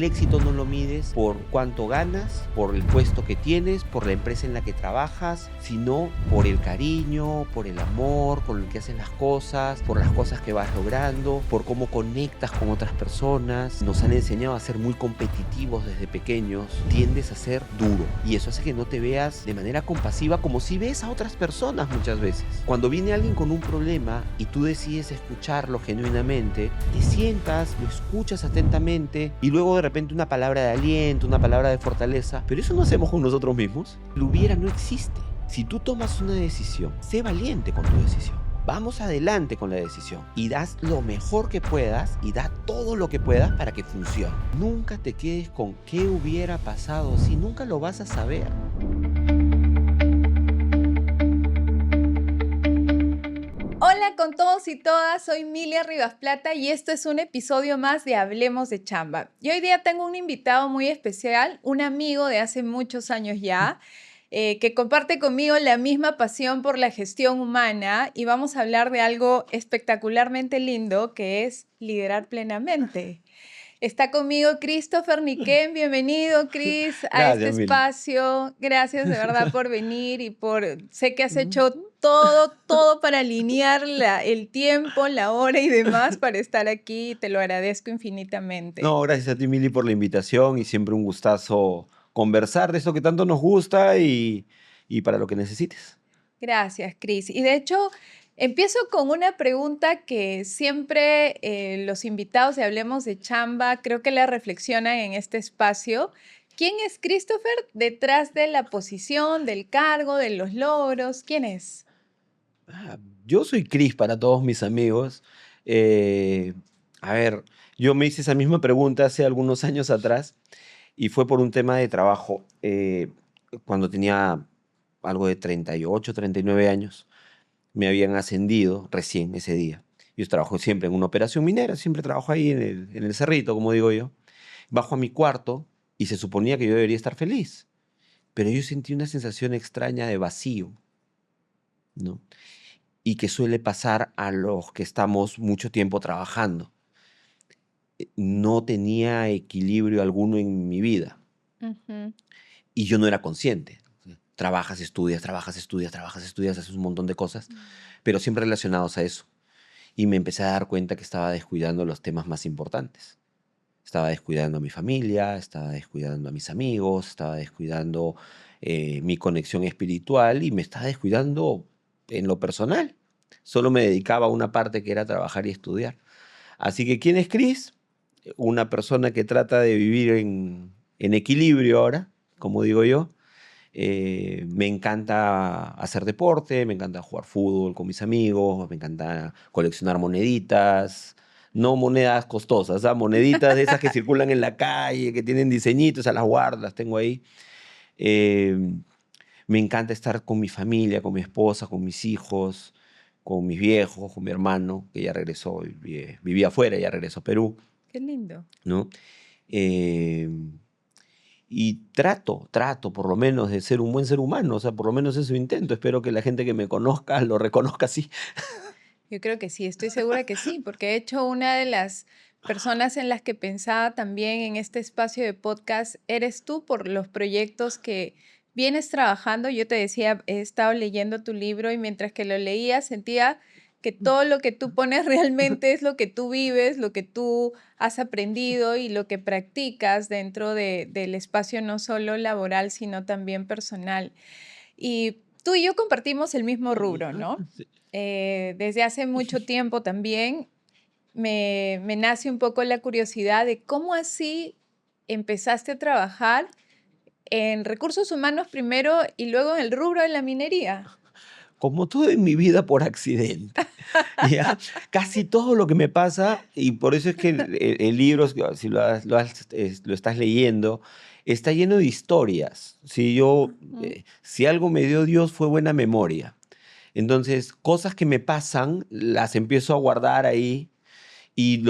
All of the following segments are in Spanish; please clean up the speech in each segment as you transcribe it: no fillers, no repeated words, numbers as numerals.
el éxito no lo mides por cuánto ganas, por el puesto que tienes, por la empresa en la que trabajas, sino por el cariño, por el amor, con el que haces las cosas, por las cosas que vas logrando, por cómo conectas con otras personas. Nos han enseñado a ser muy competitivos desde pequeños. Tiendes a ser duro y eso hace que no te veas de manera compasiva como si ves a otras personas muchas veces. Cuando viene alguien con un problema y tú decides escucharlo genuinamente, te sientas, lo escuchas atentamente y luego de repente una palabra de aliento, una palabra de fortaleza. Pero eso no hacemos con nosotros mismos. Lo hubiera no existe. Si tú tomas una decisión, sé valiente con tu decisión. Vamos adelante con la decisión y das lo mejor que puedas y da todo lo que puedas para que funcione. Nunca te quedes con qué hubiera pasado si nunca lo vas a saber. Hola con todos y todas, soy Milia Rivas Plata y esto es un episodio más de Hablemos de Chamba. Y hoy día tengo un invitado muy especial, un amigo de hace muchos años ya, que comparte conmigo la misma pasión por la gestión humana y vamos a hablar de algo espectacularmente lindo que es liderar plenamente. Está conmigo Christopher Niquén. Bienvenido, Chris, a este Gracias, Mil. espacio. Gracias de verdad por venir y sé que has hecho todo para alinear el tiempo, la hora y demás para estar aquí. Te lo agradezco infinitamente. No, gracias a ti, Mili, por la invitación y siempre un gustazo conversar de eso que tanto nos gusta y para lo que necesites. Gracias, Chris. Y de hecho, empiezo con una pregunta que siempre los invitados de Hablemos de Chamba creo que la reflexionan en este espacio. ¿Quién es Christopher detrás de la posición, del cargo, de los logros? ¿Quién es? Yo soy Cris para todos mis amigos. Eh, a ver, yo me hice esa misma pregunta hace algunos años atrás y fue por un tema de trabajo. Cuando tenía algo de 38, 39 años, me habían ascendido recién ese día. Yo trabajo siempre en una operación minera, siempre trabajo ahí en el cerrito, como digo yo. Bajo a mi cuarto y se suponía que yo debería estar feliz, pero yo sentí una sensación extraña de vacío, ¿no? Y que suele pasar a los que estamos mucho tiempo trabajando. No tenía equilibrio alguno en mi vida Ujú. y yo no era consciente. Trabajas, estudias, trabajas, estudias, trabajas, estudias, haces un montón de cosas, pero siempre relacionados a eso. Y me empecé a dar cuenta que estaba descuidando los temas más importantes. Estaba descuidando a mi familia, estaba descuidando a mis amigos, estaba descuidando mi conexión espiritual y me estaba descuidando en lo personal. Solo me dedicaba a una parte que era trabajar y estudiar. Así que, ¿quién es Chris? Una persona que trata de vivir en equilibrio ahora, como digo yo. Me encanta hacer deporte, me encanta jugar fútbol con mis amigos, me encanta coleccionar moneditas, no monedas costosas, moneditas de esas que circulan en la calle, que tienen diseñitos, a las guardas, las tengo ahí. Eh, Me encanta estar con mi familia, con mi esposa, con mis hijos, con mis viejos, con mi hermano, que ya regresó, vivía afuera, ya regresó a Perú, Qué lindo. ¿no? Eh, y trato por lo menos de ser un buen ser humano, o sea, por lo menos eso intento. Espero que la gente que me conozca lo reconozca así. Yo creo que sí, estoy segura que sí, porque de hecho una de las personas en las que pensaba también en este espacio de podcast eres tú por los proyectos que vienes trabajando. Yo te decía, he estado leyendo tu libro y mientras que lo leía sentía que todo lo que tú pones realmente es lo que tú vives, lo que tú has aprendido y lo que practicas dentro del espacio no solo laboral, sino también personal. Y tú y yo compartimos el mismo rubro, ¿no? Sí. Desde hace mucho tiempo también me nace un poco la curiosidad de cómo así empezaste a trabajar en recursos humanos primero y luego en el rubro de la minería. Como todo en mi vida por accidente. ¿Ya? Casi todo lo que me pasa, y por eso es que el libro, si lo estás leyendo, está lleno de historias. Ujú. Si algo me dio Dios fue buena memoria. Entonces, cosas que me pasan, las empiezo a guardar ahí y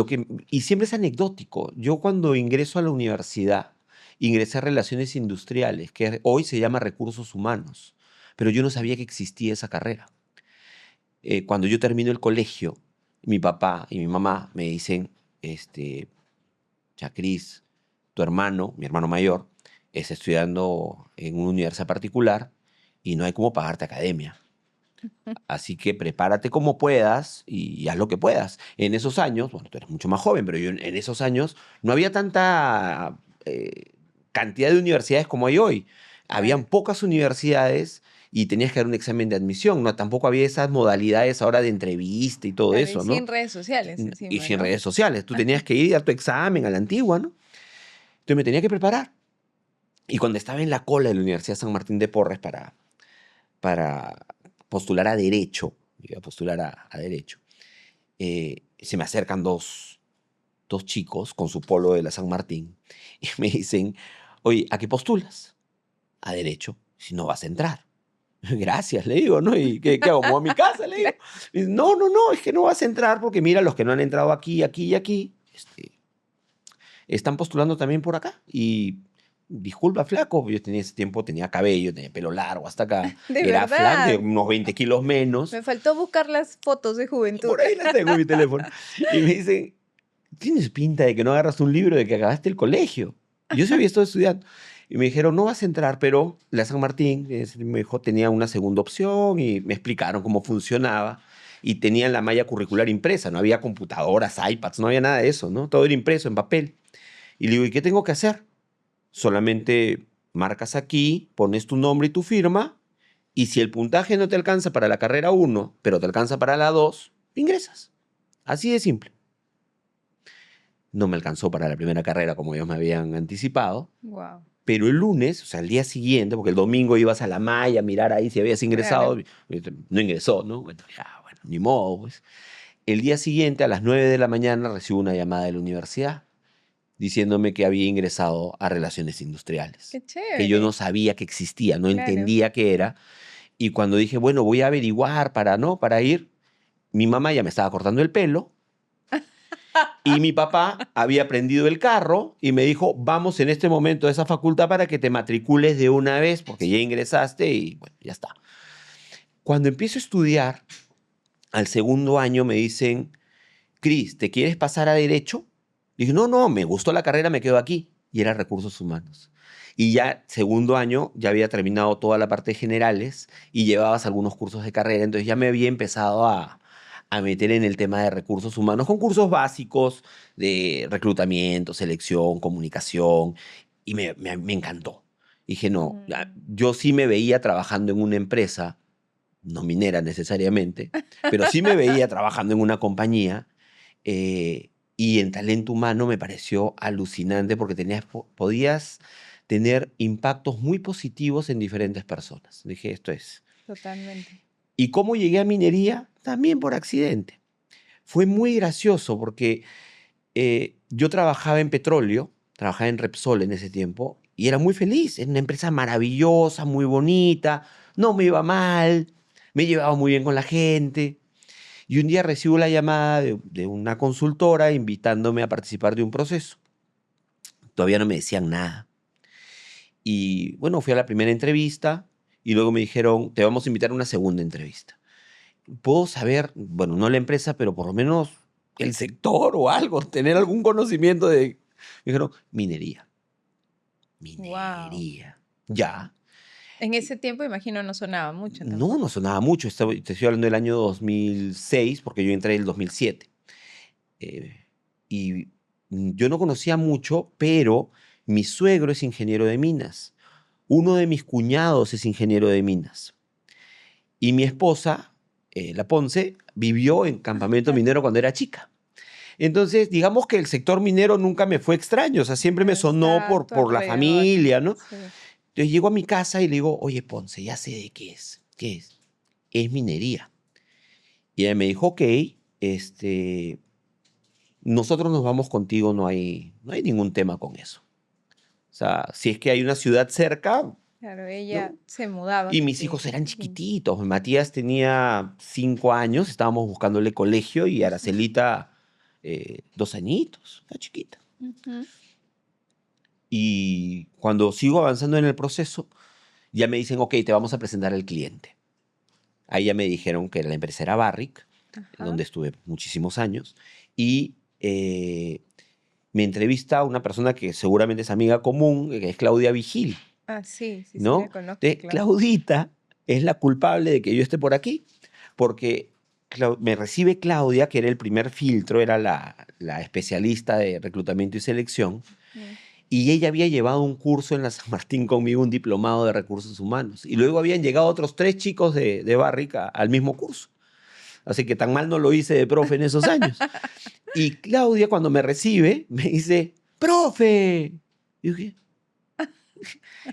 siempre es anecdótico. Yo cuando ingreso a la universidad, ingresé a Relaciones Industriales, que hoy se llama Recursos Humanos, pero yo no sabía que existía esa carrera. Cuando yo termino el colegio, mi papá y mi mamá me dicen, ya Cris, tu hermano, mi hermano mayor, está estudiando en una universidad particular y no hay cómo pagarte academia. Así que prepárate como puedas y haz lo que puedas. En esos años, bueno, tú eres mucho más joven, pero yo en esos años no había tanta cantidad de universidades como hay hoy. Habían Claro, pocas universidades y tenías que dar un examen de admisión, ¿no? Tampoco había esas modalidades ahora de entrevista y todo claro, y eso, ¿no? sin redes sociales Y encima, sin ¿no? redes sociales. Tú tenías que ir y dar tu examen a la antigua, ¿no? Entonces me tenía que preparar. Y cuando estaba en la cola de la Universidad San Martín de Porres para postular a Derecho, iba a postular a Derecho, se me acercan dos chicos con su polo de la San Martín y me dicen, oye, ¿a qué postulas? A Derecho, si no vas a entrar. Gracias, le digo, ¿no? ¿Y qué hago? ¿Me voy a mi casa? Le digo. Y dice, no, no, no, es que no vas a entrar porque mira, los que no han entrado aquí, aquí y aquí, están postulando también por acá. Y disculpa, flaco, yo tenía ese tiempo, tenía cabello, tenía pelo largo hasta acá, De era flaco, tenía verdad. unos 20 kilos menos. Me faltó buscar las fotos de juventud. Por ahí las tengo en mi teléfono. Y me dicen, tienes pinta de que no agarras un libro de que acabaste el colegio. Y yo sí había estado estudiando. Y me dijeron, no vas a entrar, pero la San Martín, me dijo, tenía una segunda opción y me explicaron cómo funcionaba. Y tenían la malla curricular impresa, no había computadoras, iPads, no había nada de eso, ¿no? Todo era impreso en papel. Y le digo, ¿y qué tengo que hacer? Solamente marcas aquí, pones tu nombre y tu firma, y si el puntaje no te alcanza para la carrera 1, pero te alcanza para la 2, ingresas. Así de simple. No me alcanzó para la primera carrera como ellos me habían anticipado, Wow, pero el lunes, o sea, el día siguiente, porque el domingo ibas a la malla a mirar ahí si habías ingresado, claro. no ingresó, ¿no? Bueno, ya, bueno, ni modo, pues. El día siguiente, a las 9 de la mañana, recibo una llamada de la universidad diciéndome que había ingresado a Relaciones Industriales, Qué que yo no chévere. sabía que existía, no Claro. entendía qué era. Y cuando dije, bueno, voy a averiguar para, ¿no? Para ir, mi mamá ya me estaba cortando el pelo y mi papá había prendido el carro y me dijo, vamos en este momento a esa facultad para que te matricules de una vez porque ya ingresaste y bueno, ya está. Cuando empiezo a estudiar, al segundo año me dicen, Cris, ¿te quieres pasar a Derecho? Dije, no, no, me gustó la carrera, me quedo aquí. Y era Recursos Humanos. Y ya segundo año ya había terminado toda la parte de generales y llevabas algunos cursos de carrera, entonces ya me había empezado a meter en el tema de recursos humanos con cursos básicos de reclutamiento, selección, comunicación, y me encantó. Dije, no, Mm. yo sí me veía trabajando en una empresa, no minera necesariamente, pero sí me veía trabajando en una compañía y en talento humano me pareció alucinante porque podías tener impactos muy positivos en diferentes personas. Dije, esto es. Totalmente. ¿Y cómo llegué a minería? También por accidente. Fue muy gracioso porque yo trabajaba en petróleo, trabajaba en Repsol en ese tiempo y era muy feliz. Era una empresa maravillosa, muy bonita, no me iba mal, me llevaba muy bien con la gente. Y un día recibo la llamada de una consultora invitándome a participar de un proceso. Todavía no me decían nada. Y bueno, fui a la primera entrevista y luego me dijeron, te vamos a invitar a una segunda entrevista. ¿Puedo saber, bueno, no la empresa, pero por lo menos el sector o algo, tener algún conocimiento de... Me dijeron, minería. Wow. Minería. Ya. En ese tiempo, imagino, no sonaba mucho No, no tampoco. sonaba mucho. Te estoy hablando del año 2006 porque yo entré en el 2007. Y yo no conocía mucho, pero mi suegro es ingeniero de minas. Uno de mis cuñados es ingeniero de minas. Y mi esposa, la Ponce, vivió en campamento minero cuando era chica. Entonces, digamos que el sector minero nunca me fue extraño, o sea, siempre me Claro, sonó está a por, tu por la alrededor. familia, ¿no? Sí. Entonces llego a mi casa y le digo, oye, Ponce, ya sé de qué es. ¿Qué es? Es minería. Y ella me dijo, ok, este, nosotros nos vamos contigo, no hay ningún tema con eso. O sea, si es que hay una ciudad cerca, Claro, ¿no? ella se mudaba Y mis porque... hijos eran Sí. chiquititos. Matías tenía 5 años, estábamos buscándole colegio y Aracelita 2 añitos, está chiquita. Ujú. Y cuando sigo avanzando en el proceso, ya me dicen, ok, te vamos a presentar al cliente. Ahí ya me dijeron que la empresa era Barrick, Ajá. donde estuve muchísimos años, y me entrevista una persona que seguramente es amiga común, que es Claudia Vigil, Ah, sí, sí, sí, la ¿no? conozco, Entonces, claro. Claudita es la culpable de que yo esté por aquí, porque me recibe Claudia, que era el primer filtro, era la especialista de reclutamiento y selección, Mm. y ella había llevado un curso en la San Martín conmigo, un diplomado de recursos humanos, y luego habían llegado otros 3 chicos de Barrick al mismo curso. Así que tan mal no lo hice de profe en esos años. Y Claudia, cuando me recibe, me dice, ¡profe! Y yo dije,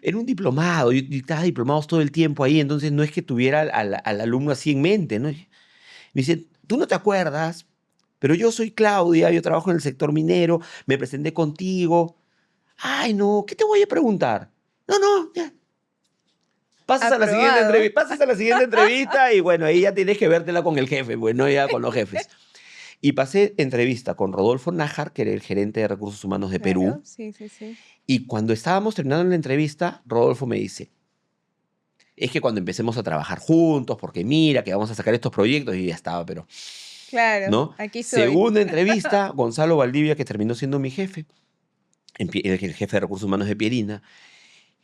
era un diplomado, yo estaba diplomados todo el tiempo ahí, entonces no es que tuviera al alumno así en mente, ¿no? Me dice, tú no te acuerdas, pero yo soy Claudia, yo trabajo en el sector minero, me presenté contigo. Ay, no, ¿qué te voy a preguntar? No, no, ya. Aprobado. Pasas a la siguiente entrevista y bueno, ahí ya tienes que vértela con el jefe, bueno, ya con los jefes. Y pasé entrevista con Rodolfo Nájar, que era el gerente de recursos humanos de Perú, Claro, sí, sí, sí. y cuando estábamos terminando la entrevista, Rodolfo me dice, es que cuando empecemos a trabajar juntos, porque mira que vamos a sacar estos proyectos, y ya estaba, pero, Claro, ¿no? aquí soy. Segunda entrevista, Gonzalo Valdivia, que terminó siendo mi jefe, el jefe de recursos humanos de Pierina,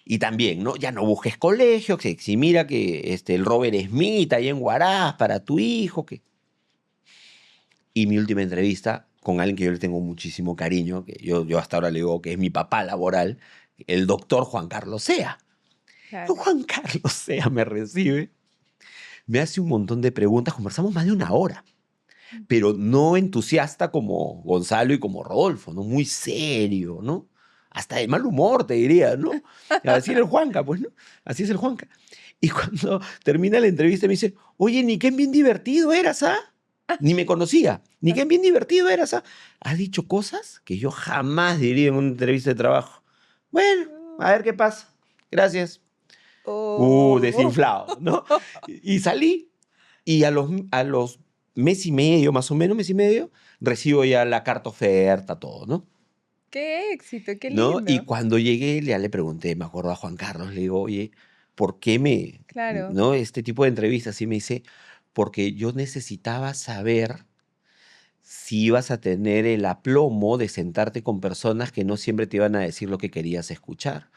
y también, ¿no? Ya no busques colegio, que si mira que el Robert Smith ahí en Huaraz para tu hijo, que... Y mi última entrevista con alguien que yo le tengo muchísimo cariño, que yo hasta ahora le digo que es mi papá laboral, el doctor Juan Carlos Sea. Claro. Juan Carlos Sea me recibe, me hace un montón de preguntas, conversamos más de una hora, pero no entusiasta como Gonzalo y como Rodolfo, ¿no? Muy serio, ¿no? Hasta de mal humor, te diría, ¿no? Así era el Juanca, pues, ¿no? Así es el Juanca. Y cuando termina la entrevista me dice, oye, ni qué bien divertido eras, ¿ah? Ni me conocía. Ni qué bien divertido eras, ¿ah? Has dicho cosas que yo jamás diría en una entrevista de trabajo. Bueno, a ver qué pasa. Gracias. Oh. Desinflado, ¿no? Y salí y a los mes y medio, más o menos, mes y medio, recibo ya la carta oferta, todo, ¿no? Qué éxito, qué ¿No? Y lindo. cuando llegué, ya le pregunté, me acuerdo a Juan Carlos, le digo, oye, ¿por qué Claro. no? Este tipo de entrevistas? Y me dice, porque yo necesitaba saber si ibas a tener el aplomo de sentarte con personas que no siempre te iban a decir lo que querías escuchar.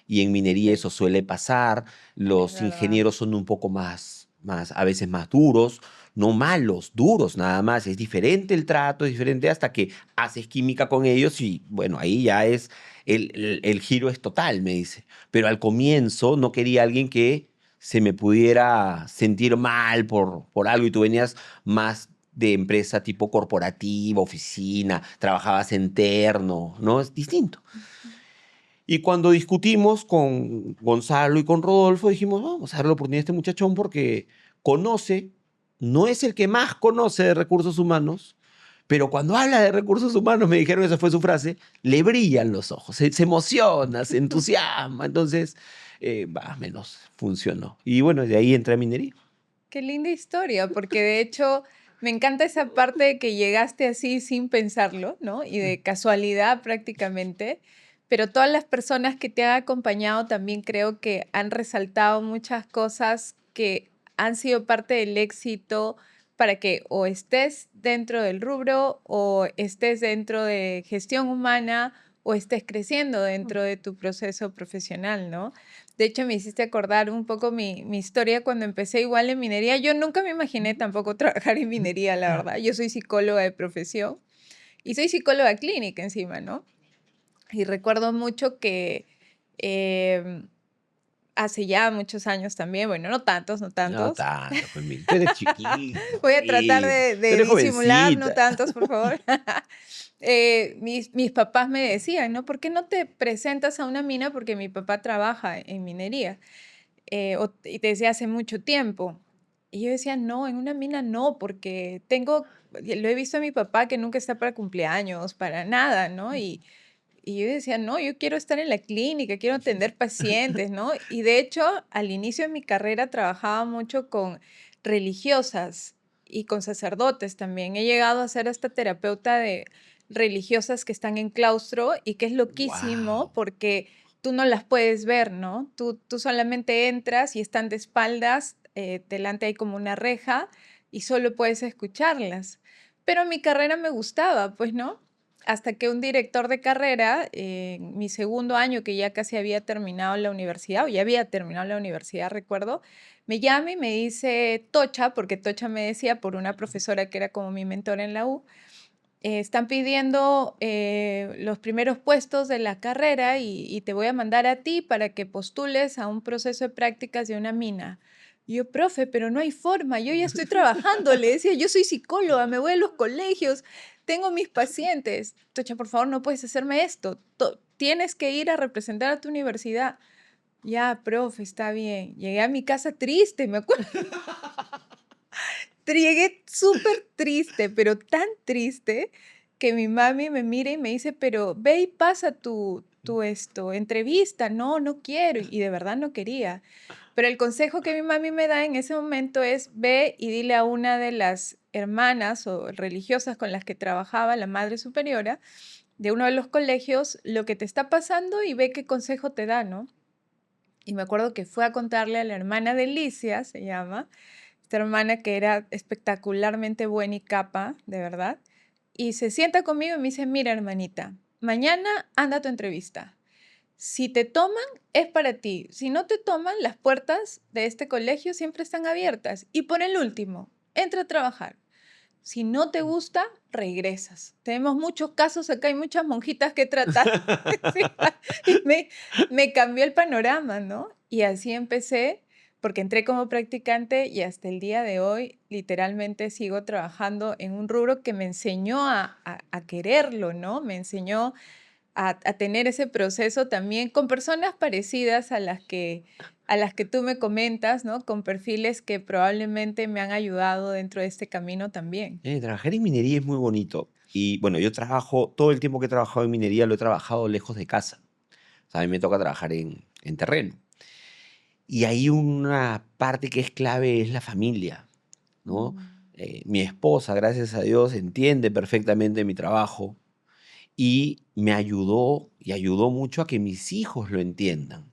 Y en minería Sí, eso suele pasar, es los verdad. ingenieros son un poco a veces más duros, no malos, duros nada más, es diferente el trato, es diferente hasta que haces química con ellos y bueno, ahí ya es, el giro es total, me dice. Pero al comienzo no quería alguien que se me pudiera sentir mal por algo y tú venías más de empresa tipo corporativa, oficina, trabajabas interno, ¿no? Es distinto. Y cuando discutimos con Gonzalo y con Rodolfo, dijimos, vamos a darle la oportunidad a este muchachón porque conoce, no es el que más conoce de recursos humanos, pero cuando habla de recursos humanos, me dijeron, esa fue su frase, le brillan los ojos, se emociona, se entusiasma. Entonces, más o menos funcionó. Y bueno, de ahí entré a minería. Qué linda historia, porque de hecho me encanta esa parte de que llegaste así sin pensarlo, ¿no? Y de casualidad prácticamente, pero todas las personas que te han acompañado también creo que han resaltado muchas cosas que han sido parte del éxito para que o estés dentro del rubro o estés dentro de gestión humana o estés creciendo dentro de tu proceso profesional, ¿no? De hecho, me hiciste acordar un poco mi historia cuando empecé igual en minería. Yo nunca me imaginé tampoco trabajar en minería, la verdad. Yo soy psicóloga de profesión y soy psicóloga clínica encima, ¿no? Y recuerdo mucho que em, hace ya muchos años también, bueno, no tantos, no No tantos. tanto, pues, tú eres chiquita, Voy a tratar tú de eres disimular, no jovencita. tantos, por favor. Mis papás me decían, ¿no? ¿Por qué no te presentas a una mina? Porque mi papá trabaja en minería. Y te decía hace mucho tiempo. Y yo decía, no, en una mina no, porque lo he visto a mi papá que nunca está para cumpleaños, para nada, ¿no? Y yo decía, no, yo quiero estar en la clínica, quiero atender pacientes, ¿no? Y de hecho, al inicio de mi carrera trabajaba mucho con religiosas y con sacerdotes también. He llegado a ser hasta terapeuta de religiosas que están en claustro y que es loquísimo Wow. porque tú no las puedes ver, ¿no? Tú solamente entras y están de espaldas, delante hay como una reja y solo puedes escucharlas. Pero mi carrera me gustaba, pues, ¿no? hasta que un director de carrera, en mi segundo año, que ya casi había terminado la universidad, o ya había terminado la universidad, recuerdo, me llama y me dice, Tocha, porque Tocha me decía por una profesora que era como mi mentora en la U, están pidiendo los primeros puestos de la carrera y te voy a mandar a ti para que postules a un proceso de prácticas de una mina. Y yo, profe, pero no hay forma, yo ya estoy trabajando, le decía, yo soy psicóloga, me voy a los colegios, tengo mis pacientes. Tocha, por favor, no puedes hacerme esto, tienes que ir a representar a tu universidad. Ya, profe, está bien. Llegué a mi casa triste, me acuerdo. Llegué súper triste, pero tan triste que mi mami me mira y me dice, pero ve y pasa tu entrevista. No, no quiero. Y de verdad no quería. Pero el consejo que mi mami me da en ese momento es, ve y dile a una de las hermanas o religiosas con las que trabajaba, la madre superiora, de uno de los colegios, lo que te está pasando y ve qué consejo te da, ¿no? Y me acuerdo que fue a contarle a la hermana de Alicia, se llama, esta hermana que era espectacularmente buena y capa, de verdad, y se sienta conmigo y me dice, mira hermanita, mañana anda a tu entrevista. Si te toman, es para ti. Si no te toman, las puertas de este colegio siempre están abiertas. Y por el último, entra a trabajar. Si no te gusta, regresas. Tenemos muchos casos acá, hay muchas monjitas que tratar. Sí, y me cambió el panorama, ¿no? Y así empecé, porque entré como practicante y hasta el día de hoy literalmente sigo trabajando en un rubro que me enseñó a quererlo, ¿no? Me enseñó a tener ese proceso también con personas parecidas a las que tú me comentas, ¿no? Con perfiles que probablemente me han ayudado dentro de este camino también. Trabajar en minería es muy bonito. Y bueno, yo trabajo, todo el tiempo que he trabajado en minería lo he trabajado lejos de casa. O sea, a mí me toca trabajar en terreno. Y hay una parte que es clave, es la familia, ¿no? Mm. Mi esposa, gracias a Dios, entiende perfectamente mi trabajo y me ayudó y ayudó mucho a que mis hijos lo entiendan.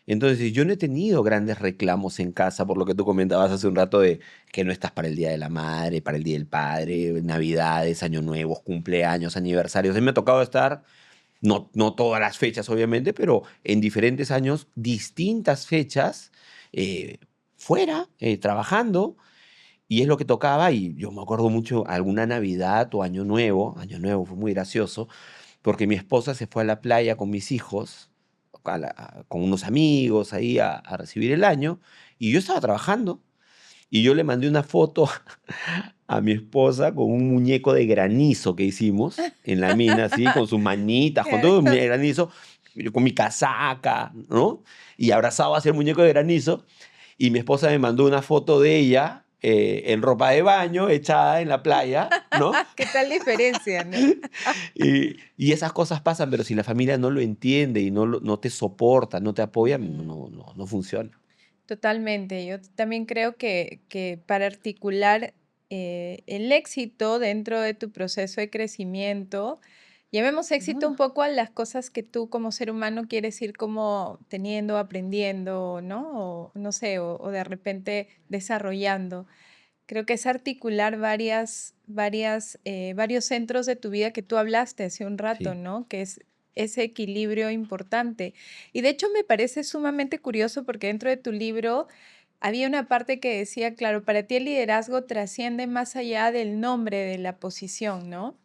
Entonces, yo no he tenido grandes reclamos en casa por lo que tú comentabas hace un rato de que no estás para el Día de la Madre, para el Día del Padre, Navidades, Año Nuevos, cumpleaños, aniversarios. A mí me ha tocado estar, no todas las fechas obviamente, pero en diferentes años, distintas fechas, eh, fuera, trabajando, y es lo que tocaba. Y yo me acuerdo mucho alguna Navidad o Año Nuevo fue muy gracioso, porque mi esposa se fue a la playa con mis hijos, con unos amigos ahí a recibir el año, y yo estaba trabajando, y yo le mandé una foto a mi esposa con un muñeco de granizo que hicimos en la mina, así, con sus manitas, con todo el muñeco de granizo, yo con mi casaca, ¿no? Y abrazado hacia el muñeco de granizo, y mi esposa me mandó una foto de ella en ropa de baño, echada en la playa, ¿no? ¿Qué tal diferencia, no? Y esas cosas pasan, pero si la familia no lo entiende y no te soporta, no te apoya, Ujú. no funciona. Totalmente. Yo también creo que para articular el éxito dentro de tu proceso de crecimiento, llamemos éxito un Ah. poco a las cosas que tú como ser humano quieres ir como teniendo, aprendiendo, ¿no? O no sé, o de repente desarrollando. Creo que es articular varios centros de tu vida que tú hablaste hace un rato, Sí. ¿no? Que es ese equilibrio importante. Y de hecho me parece sumamente curioso porque dentro de tu libro había una parte que decía, claro, para ti el liderazgo trasciende más allá del nombre de la posición, ¿no?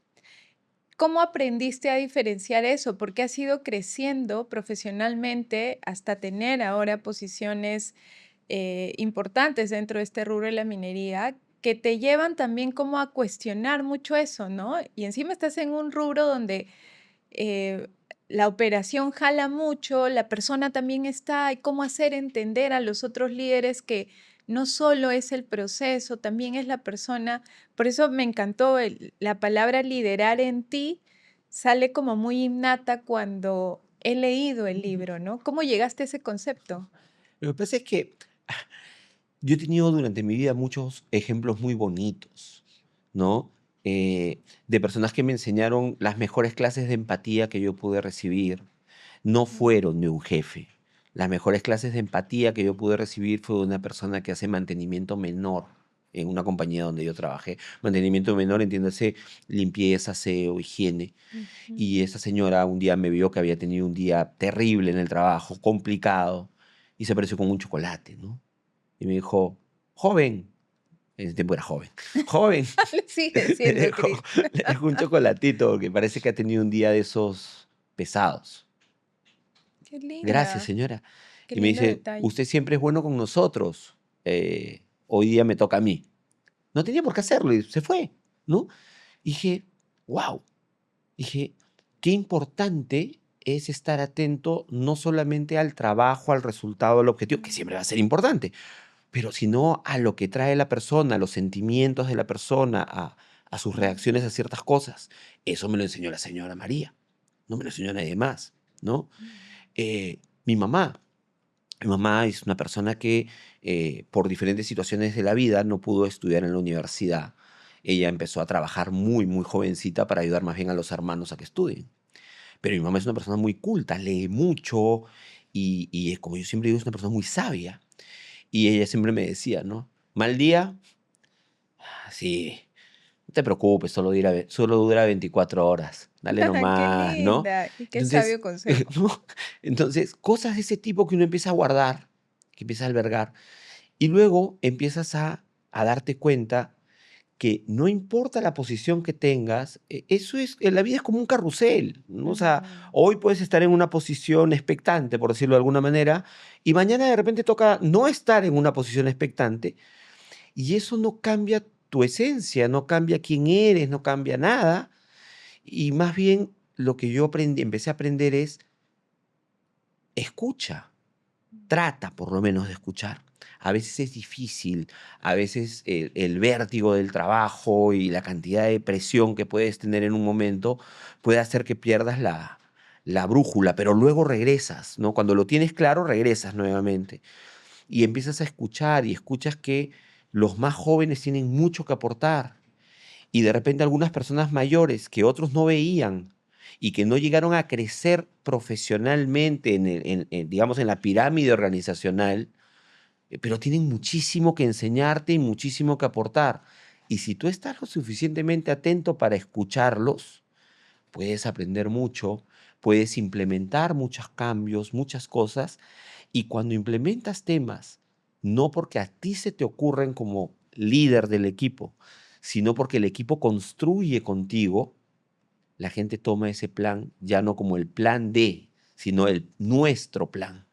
¿Cómo aprendiste a diferenciar eso? Porque has ido creciendo profesionalmente hasta tener ahora posiciones importantes dentro de este rubro de la minería que te llevan también como a cuestionar mucho eso, ¿no? Y encima estás en un rubro donde eh, la operación jala mucho, la persona también está, y cómo hacer entender a los otros líderes que no solo es el proceso, también es la persona. Por eso me encantó la palabra liderar en ti, sale como muy innata cuando he leído el Ujú. libro, ¿no? ¿Cómo llegaste a ese concepto? Lo que pasa es que yo he tenido durante mi vida muchos ejemplos muy bonitos, ¿no? De personas que me enseñaron las mejores clases de empatía que yo pude recibir. No fueron de un jefe. Las mejores clases de empatía que yo pude recibir fue de una persona que hace mantenimiento menor en una compañía donde yo trabajé. Mantenimiento menor, entiéndase, limpieza, aseo, higiene. Ujú. Y esa señora un día me vio que había tenido un día terrible en el trabajo, complicado, y se apareció con un chocolate, ¿no? Y me dijo, joven, en ese tiempo era joven, joven, Le sigue le siendo dejó, Cris. le dejó un chocolatito porque parece que ha tenido un día de esos pesados. Qué Gracias, linda, señora. qué Y me lindo dice, detalle. usted siempre es bueno con nosotros. Hoy día me toca a mí. No tenía por qué hacerlo y se fue, ¿no? Y dije, wow. Dije, qué importante es estar atento no solamente al trabajo, al resultado, al objetivo, que siempre va a ser importante, pero sino a lo que trae la persona, a los sentimientos de la persona, a sus reacciones a ciertas cosas. Eso me lo enseñó la señora María, no me lo enseñó nadie más, ¿no? Eh, mi mamá. Mi mamá es una persona que por diferentes situaciones de la vida no pudo estudiar en la universidad. Ella empezó a trabajar muy, muy jovencita para ayudar más bien a los hermanos a que estudien. Pero mi mamá es una persona muy culta, lee mucho y como yo siempre digo, es una persona muy sabia. Y ella siempre me decía, ¿no? Mal día, sí, no te preocupes, solo dura 24 horas. Dale Qué nomás, ¿no? linda y qué Entonces, sabio consejo. ¿no? Entonces, cosas de ese tipo que uno empieza a guardar, que empieza a albergar, y luego empiezas a darte cuenta que no importa la posición que tengas, eso es, la vida es como un carrusel, ¿no? O sea, Ujú. hoy puedes estar en una posición expectante, por decirlo de alguna manera, y mañana de repente toca no estar en una posición expectante, y eso no cambia tu esencia, no cambia quién eres, no cambia nada, y más bien lo que yo aprendí, empecé a aprender es escucha. Trata por lo menos de escuchar. A veces es difícil, a veces el vértigo del trabajo y la cantidad de presión que puedes tener en un momento puede hacer que pierdas la brújula, pero luego regresas, ¿no? Cuando lo tienes claro, regresas nuevamente y empiezas a escuchar y escuchas que los más jóvenes tienen mucho que aportar y de repente algunas personas mayores que otros no veían y que no llegaron a crecer profesionalmente digamos, en la pirámide organizacional, pero tienen muchísimo que enseñarte y muchísimo que aportar. Y si tú estás lo suficientemente atento para escucharlos, puedes aprender mucho, puedes implementar muchos cambios, muchas cosas, y cuando implementas temas, no porque a ti se te ocurren como líder del equipo, sino porque el equipo construye contigo, la gente toma ese plan ya no como el plan de, sino el nuestro plan.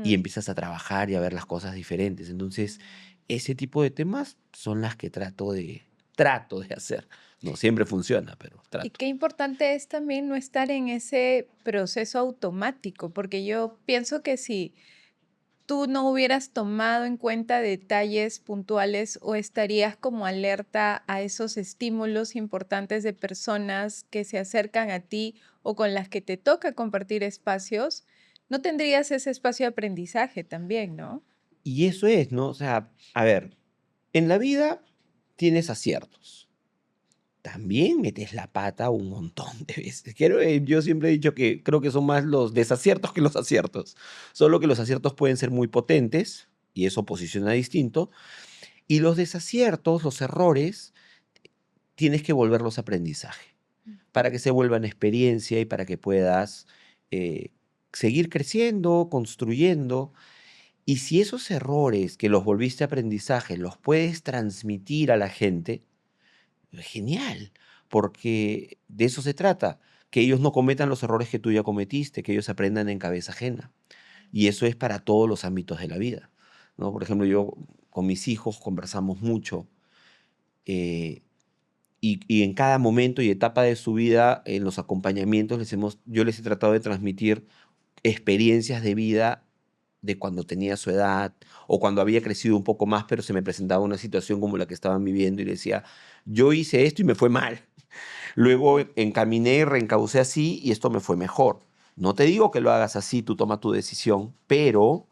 Y Ujú. empiezas a trabajar y a ver las cosas diferentes. Entonces, ese tipo de temas son las que trato de hacer. No siempre funciona, pero Y trato. qué importante es también no estar en ese proceso automático, porque yo pienso que si tú no hubieras tomado en cuenta detalles puntuales o estarías como alerta a esos estímulos importantes de personas que se acercan a ti o con las que te toca compartir espacios, no tendrías ese espacio de aprendizaje también, ¿no? Y eso es, ¿no? O sea, a ver, en la vida tienes aciertos. También metes la pata un montón de veces. Yo siempre he dicho que creo que son más los desaciertos que los aciertos. Solo que los aciertos pueden ser muy potentes y eso posiciona distinto. Y los desaciertos, los errores, tienes que volverlos aprendizaje para que se vuelvan experiencia y para que puedas eh, seguir creciendo, construyendo. Y si esos errores que los volviste aprendizaje los puedes transmitir a la gente, genial, porque de eso se trata, que ellos no cometan los errores que tú ya cometiste, que ellos aprendan en cabeza ajena. Y eso es para todos los ámbitos de la vida, ¿no? Por ejemplo, yo con mis hijos conversamos mucho eh, y en cada momento y etapa de su vida, en los acompañamientos, yo les he tratado de transmitir experiencias de vida de cuando tenía su edad o cuando había crecido un poco más, pero se me presentaba una situación como la que estaban viviendo y le decía, yo hice esto y me fue mal. Luego encaminé y reencaucé así y esto me fue mejor. No te digo que lo hagas así, tú toma tu decisión, pero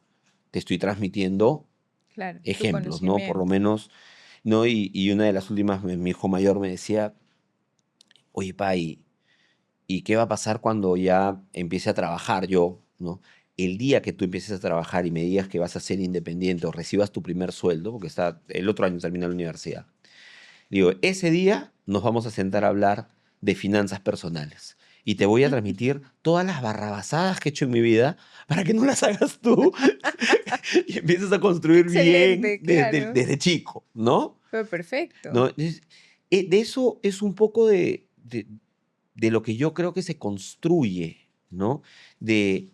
te estoy transmitiendo Claro, tu ejemplos, ¿no? Por lo conocimiento. menos, ¿no? Y una de las últimas, mi hijo mayor me decía, oye, pa, ¿y qué va a pasar cuando ya empiece a trabajar yo, ¿no? el día que tú empieces a trabajar y me digas que vas a ser independiente o recibas tu primer sueldo, porque el otro año termina la universidad, digo, ese día nos vamos a sentar a hablar de finanzas personales. Y te voy a transmitir todas las barrabasadas que he hecho en mi vida para que no las hagas tú y empieces a construir bien Excelente, claro. desde chico, ¿no? Fue perfecto. ¿No? De eso es un poco de lo que yo creo que se construye, ¿no? De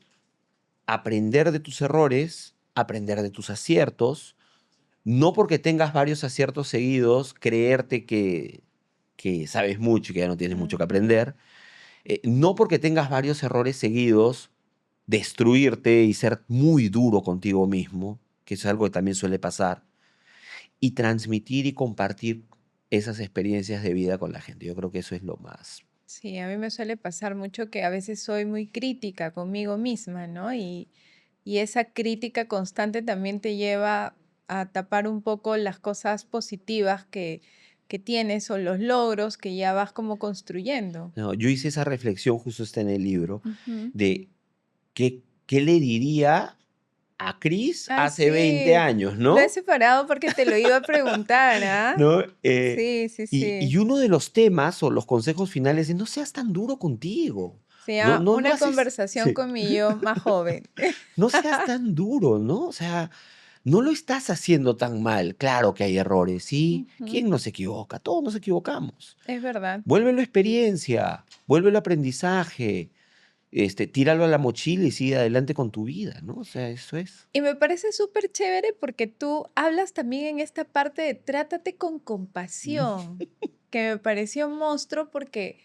aprender de tus errores, aprender de tus aciertos, no porque tengas varios aciertos seguidos, creerte que sabes mucho y que ya no tienes mucho que Ujú. aprender, no porque tengas varios errores seguidos, destruirte y ser muy duro contigo mismo, que es algo que también suele pasar, y transmitir y compartir esas experiencias de vida con la gente. Yo creo que eso es lo más. Sí, a mí me suele pasar mucho que a veces soy muy crítica conmigo misma, ¿no? Y esa crítica constante también te lleva a tapar un poco las cosas positivas que tienes o los logros que ya vas como construyendo. No, yo hice esa reflexión, justo está en el libro, Ujú. de qué le diría a Chris Ay, hace 20 sí, años, lo he ¿no? separado porque te lo iba a preguntar, ¿ah? ¿No? Sí, sí, Y sí. uno de los temas o los consejos finales es no seas tan duro contigo. Se No, llama no, no Una haces, conversación sí, con mi yo más joven. no seas tan duro, ¿no? O sea, no lo estás haciendo tan mal. Claro que hay errores, sí. Ujú. ¿Quién no se equivoca? Todos nos equivocamos. Es verdad. Vuélvelo experiencia, vuélvelo aprendizaje, tíralo a la mochila y sigue adelante con tu vida, ¿no? O sea, eso es. Y me parece súper chévere porque tú hablas también en esta parte de trátate con compasión, que me pareció un monstruo porque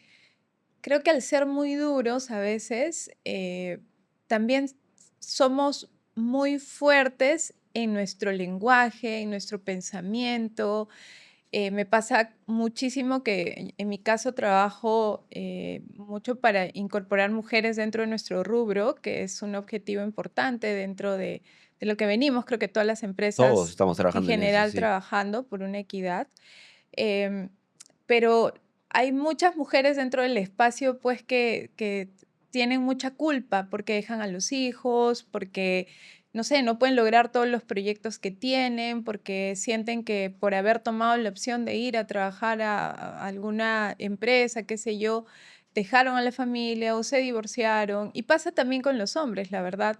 creo que al ser muy duros a veces, también somos muy fuertes en nuestro lenguaje, en nuestro pensamiento. Me pasa muchísimo que en mi caso trabajo mucho para incorporar mujeres dentro de nuestro rubro, que es un objetivo importante dentro de lo que venimos, creo que todas las Todos empresas estamos en trabajando en eso, general sí. trabajando por una equidad. Em, pero hay muchas mujeres dentro del espacio, pues, que tienen mucha culpa porque dejan a los hijos, porque, no sé, no pueden lograr todos los proyectos que tienen, porque sienten que por haber tomado la opción de ir a trabajar a alguna empresa, qué sé yo, dejaron a la familia o se divorciaron. Y pasa también con los hombres, la verdad.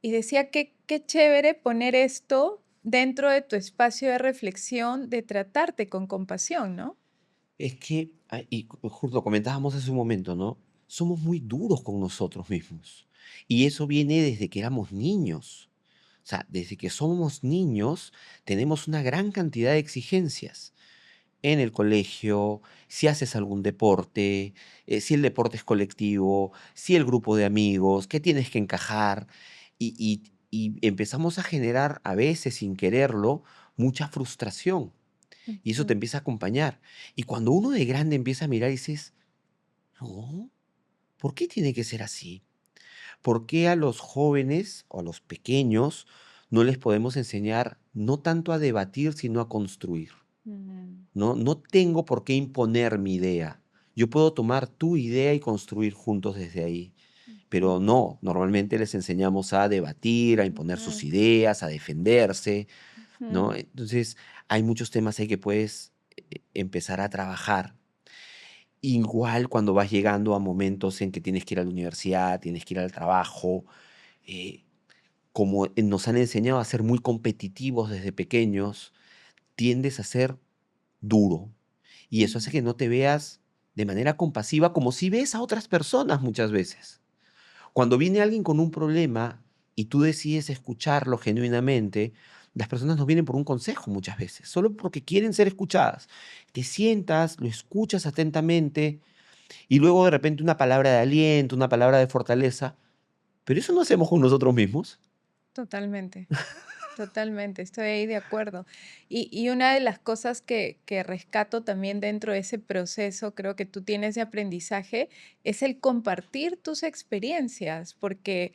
Y decía que qué chévere poner esto dentro de tu espacio de reflexión, de tratarte con compasión, ¿no? Es que, justo comentábamos hace un momento, ¿no? Somos muy duros con nosotros mismos. Y eso viene desde que éramos niños. O sea, desde que somos niños tenemos una gran cantidad de exigencias en el colegio, si haces algún deporte, si el deporte es colectivo, si el grupo de amigos, que tienes que encajar. Y empezamos a generar, a veces sin quererlo, mucha frustración. Y eso te Ujú. empieza a acompañar. Y cuando uno de grande empieza a mirar y dices, no, ¿por qué tiene que ser así? ¿Por qué a los jóvenes o a los pequeños no les podemos enseñar no tanto a debatir, sino a construir? Mm, No, no tengo por qué imponer mi idea. Yo puedo tomar tu idea y construir juntos desde ahí. Pero ujú, no, normalmente les enseñamos a debatir, a imponer sus ujú, ideas, a defenderse, ujú, ¿no? Entonces, hay muchos temas ahí que puedes empezar a trabajar. Igual cuando vas llegando a momentos en que tienes que ir a la universidad, tienes que ir al trabajo, eh, como nos han enseñado a ser muy competitivos desde pequeños, tiendes a ser duro. Y eso hace mm, que no te veas de manera compasiva como si ves a otras personas muchas veces. Cuando viene alguien con un problema y tú decides escucharlo genuinamente, las personas no vienen por un consejo muchas veces, solo porque quieren ser escuchadas. Te sientas, lo escuchas atentamente y luego de repente una palabra de aliento, una palabra de fortaleza, pero eso no hacemos con nosotros mismos. totalmente. Totalmente, estoy ahí de acuerdo. Y una de las cosas que rescato también dentro de ese proceso, creo que tú tienes de aprendizaje, es el compartir tus experiencias, porque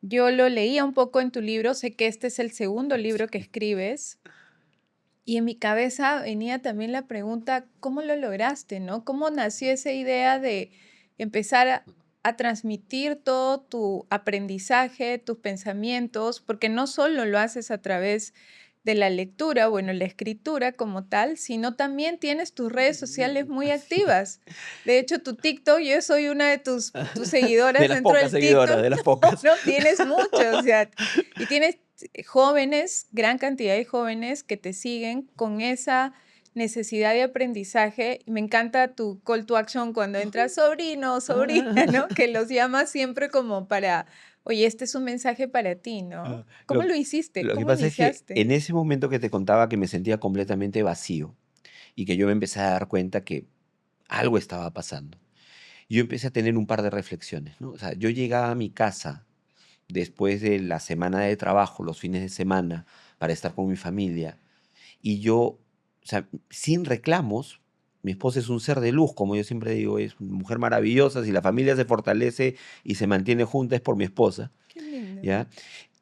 yo lo leía un poco en tu libro, sé que este es el segundo libro que escribes, y en mi cabeza venía también la pregunta, ¿cómo lo lograste, no? ¿Cómo nació esa idea de empezar a transmitir todo tu aprendizaje, tus pensamientos, porque no solo lo haces a través de la lectura, bueno, la escritura como tal, sino también tienes tus redes sociales muy Sí. activas. De hecho, tu TikTok, yo soy una de tus De seguidoras las dentro pocas del seguidoras, TikTok. de las No, pocas. no, tienes muchos, o sea, y tienes jóvenes, gran cantidad de jóvenes que te siguen con esa necesidad de aprendizaje. Y me encanta tu call to action cuando entras sobrino o sobrina, ¿no? Que los llamas siempre como para, oye, este es un mensaje para ti, ¿no? ¿Cómo Lo, lo hiciste? lo que ¿Cómo pasa es que iniciaste? en ese momento que te contaba que me sentía completamente vacío y que yo me empecé a dar cuenta que algo estaba pasando, yo empecé a tener un par de reflexiones, ¿no? O sea, yo llegaba a mi casa después de la semana de trabajo, los fines de semana, para estar con mi familia, y yo, o sea, sin reclamos, mi esposa es un ser de luz, como yo siempre digo, es una mujer maravillosa, si la familia se fortalece y se mantiene junta es por mi esposa, Qué lindo. ¿ya?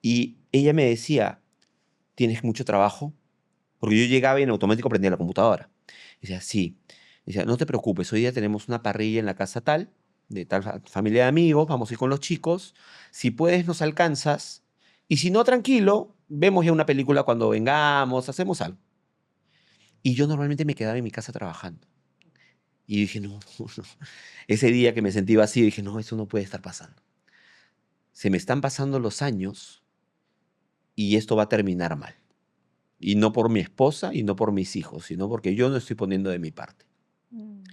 Y ella me decía, ¿tienes mucho trabajo? Porque yo llegaba y en automático prendía la computadora. Y decía, sí. Y decía, no te preocupes, hoy día tenemos una parrilla en la casa tal, de tal familia de amigos, vamos a ir con los chicos. Si puedes, nos alcanzas. Y si no, tranquilo, vemos ya una película cuando vengamos, hacemos algo. Y yo normalmente me quedaba en mi casa trabajando. Y dije, no, no. Ese día que me sentí vacío, dije, no, eso no puede estar pasando. Se me están pasando los años y esto va a terminar mal. Y no por mi esposa y no por mis hijos, sino porque yo no estoy poniendo de mi parte. Mm.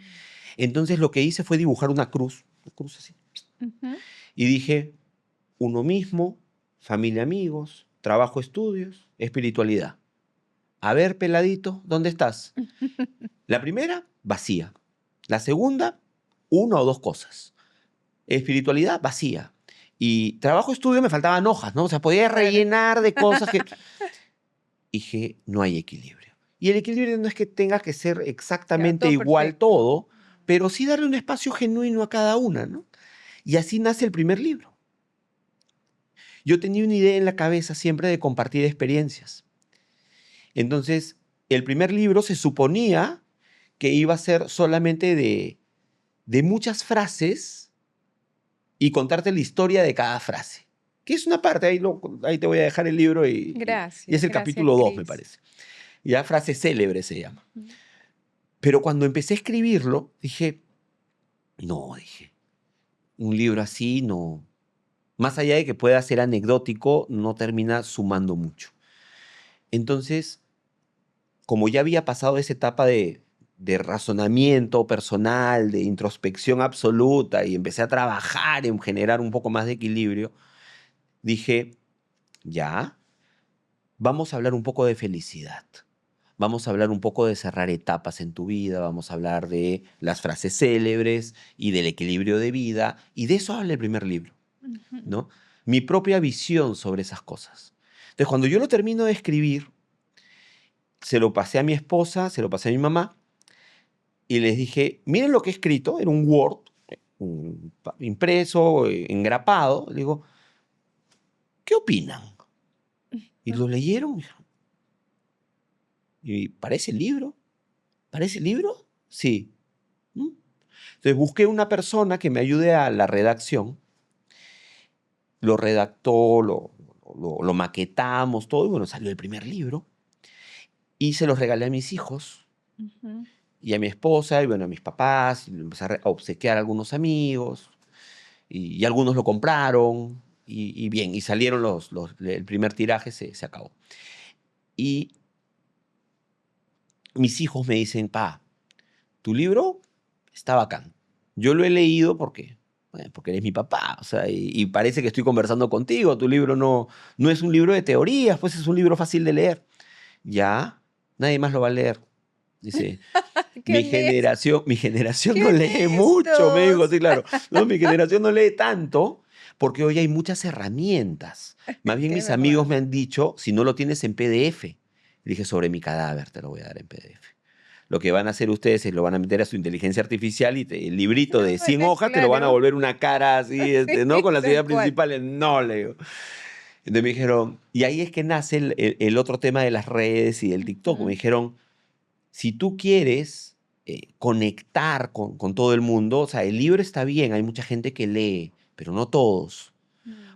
Entonces lo que hice fue dibujar una cruz así. Ujú. Y dije, uno mismo, familia, amigos, trabajo, estudios, espiritualidad. A ver, peladito, ¿dónde estás? La primera, vacía. La segunda, una o dos cosas. Espiritualidad, vacía. Y trabajo, estudio, me faltaban hojas, ¿no? O sea, podía Claro. rellenar de cosas que... Dije, no hay equilibrio. Y el equilibrio no es que tenga que ser Ya, exactamente todo igual perfecto. todo, pero sí darle un espacio genuino a cada una, ¿no? Y así nace el primer libro. Yo tenía una idea en la cabeza siempre de compartir experiencias. Entonces, el primer libro se suponía que iba a ser solamente de muchas frases y contarte la historia de cada frase. Que es una parte, ahí te voy a dejar el libro y es Gracias, el gracias, capítulo 2, me Cris. parece. Ya frase célebre se llama. Mm. Pero cuando empecé a escribirlo, dije, no, dije, un libro así no, más allá de que pueda ser anecdótico, no termina sumando mucho. Entonces, como ya había pasado esa etapa de razonamiento personal, de introspección absoluta, y empecé a trabajar en generar un poco más de equilibrio, dije, ya, vamos a hablar un poco de felicidad. Vamos a hablar un poco de cerrar etapas en tu vida, vamos a hablar de las frases célebres y del equilibrio de vida, y de eso habla el primer libro, Ujú. ¿no? Mi propia visión sobre esas cosas. Entonces, cuando yo lo termino de escribir, se lo pasé a mi esposa, se lo pasé a mi mamá, y les dije, miren lo que he escrito, era un Word, impreso, engrapado. Le digo, ¿qué opinan? Y lo leyeron, y ¿parece libro? ¿Parece libro? Sí. ¿Mm? Entonces busqué una persona que me ayude a la redacción, lo redactó, lo maquetamos, todo, y bueno, salió el primer libro, y se los regalé a mis hijos, Ujú. y a mi esposa, y bueno, a mis papás, y lo empecé a obsequiar a algunos amigos, y algunos lo compraron, y bien, y salieron el primer tiraje, se acabó. Y mis hijos me dicen, pa, tu libro está bacán. Yo lo he leído porque eres mi papá, o sea, y parece que estoy conversando contigo. Tu libro no es un libro de teorías, pues es un libro fácil de leer. Ya, nadie más lo va a leer. Dice, ¡Qué honesto! mi generación ¡Qué no lee mucho, me dijo, honestos! sí, claro. No, mi generación no lee tanto porque hoy hay muchas herramientas. Más bien Qué mis amigos verdad. me han dicho, si no lo tienes en PDF. Le dije, sobre mi cadáver te lo voy a dar en PDF. Lo que van a hacer ustedes es lo van a meter a su inteligencia artificial y el librito No, de 100 hojas te lo van a claro. volver una cara así, Sí, ¿no? Con las tal ideas cual. principales. No, le digo. Entonces me dijeron, y ahí es que nace el otro tema de las redes y del TikTok. Me Ujú. dijeron, si tú quieres conectar con todo el mundo. O sea, el libro está bien, hay mucha gente que lee, pero no todos.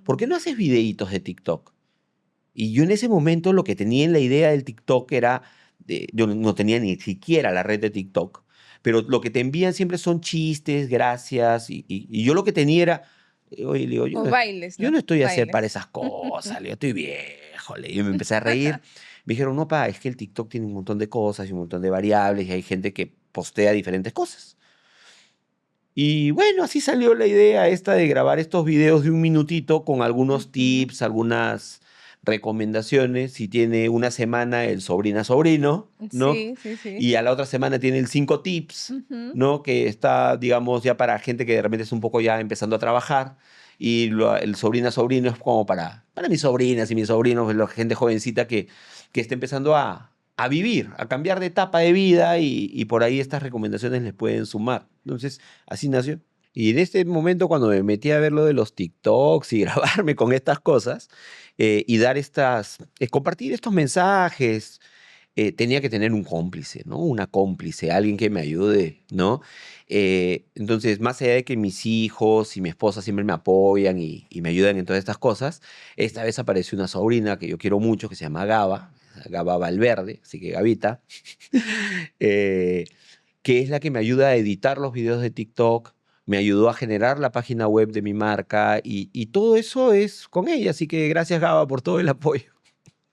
¿Por qué no haces videitos de TikTok? Y yo en ese momento lo que tenía en la idea del TikTok era, yo no tenía ni siquiera la red de TikTok, pero lo que te envían siempre son chistes, gracias, y yo lo que tenía era, oye, le digo, O bailes, yo ¿no? no estoy a hacer para Bailes. esas cosas, le digo, estoy viejo, le digo, y me empecé a reír. Me dijeron, no, pa, es que el TikTok tiene un montón de cosas y un montón de variables y hay gente que postea diferentes cosas. Y bueno, así salió la idea esta de grabar estos videos de un minutito con algunos Ujú. tips, algunas recomendaciones. Si tiene una semana el sobrina sobrino, ¿no? Sí, sí, sí. Y a la otra semana tiene el 5 tips, Ujú. ¿no? Que está, digamos, ya para gente que de repente es un poco ya empezando a trabajar. Y el sobrina sobrino es como para mis sobrinas y mis sobrinos, la gente jovencita que está empezando a vivir, a cambiar de etapa de vida y por ahí estas recomendaciones les pueden sumar. Entonces, así nació. Y en este momento, cuando me metí a ver lo de los TikToks y grabarme con estas cosas y dar compartir estos mensajes, tenía que tener un cómplice, ¿no? Una cómplice, alguien que me ayude, ¿no? Entonces, más allá de que mis hijos y mi esposa siempre me apoyan y me ayudan en todas estas cosas, esta vez apareció una sobrina que yo quiero mucho, que se llama Gaba Valverde, así que Gavita, eh, que es la que me ayuda a editar los videos de TikTok, me ayudó a generar la página web de mi marca y todo eso es con ella. Así que gracias, Gaba, por todo el apoyo.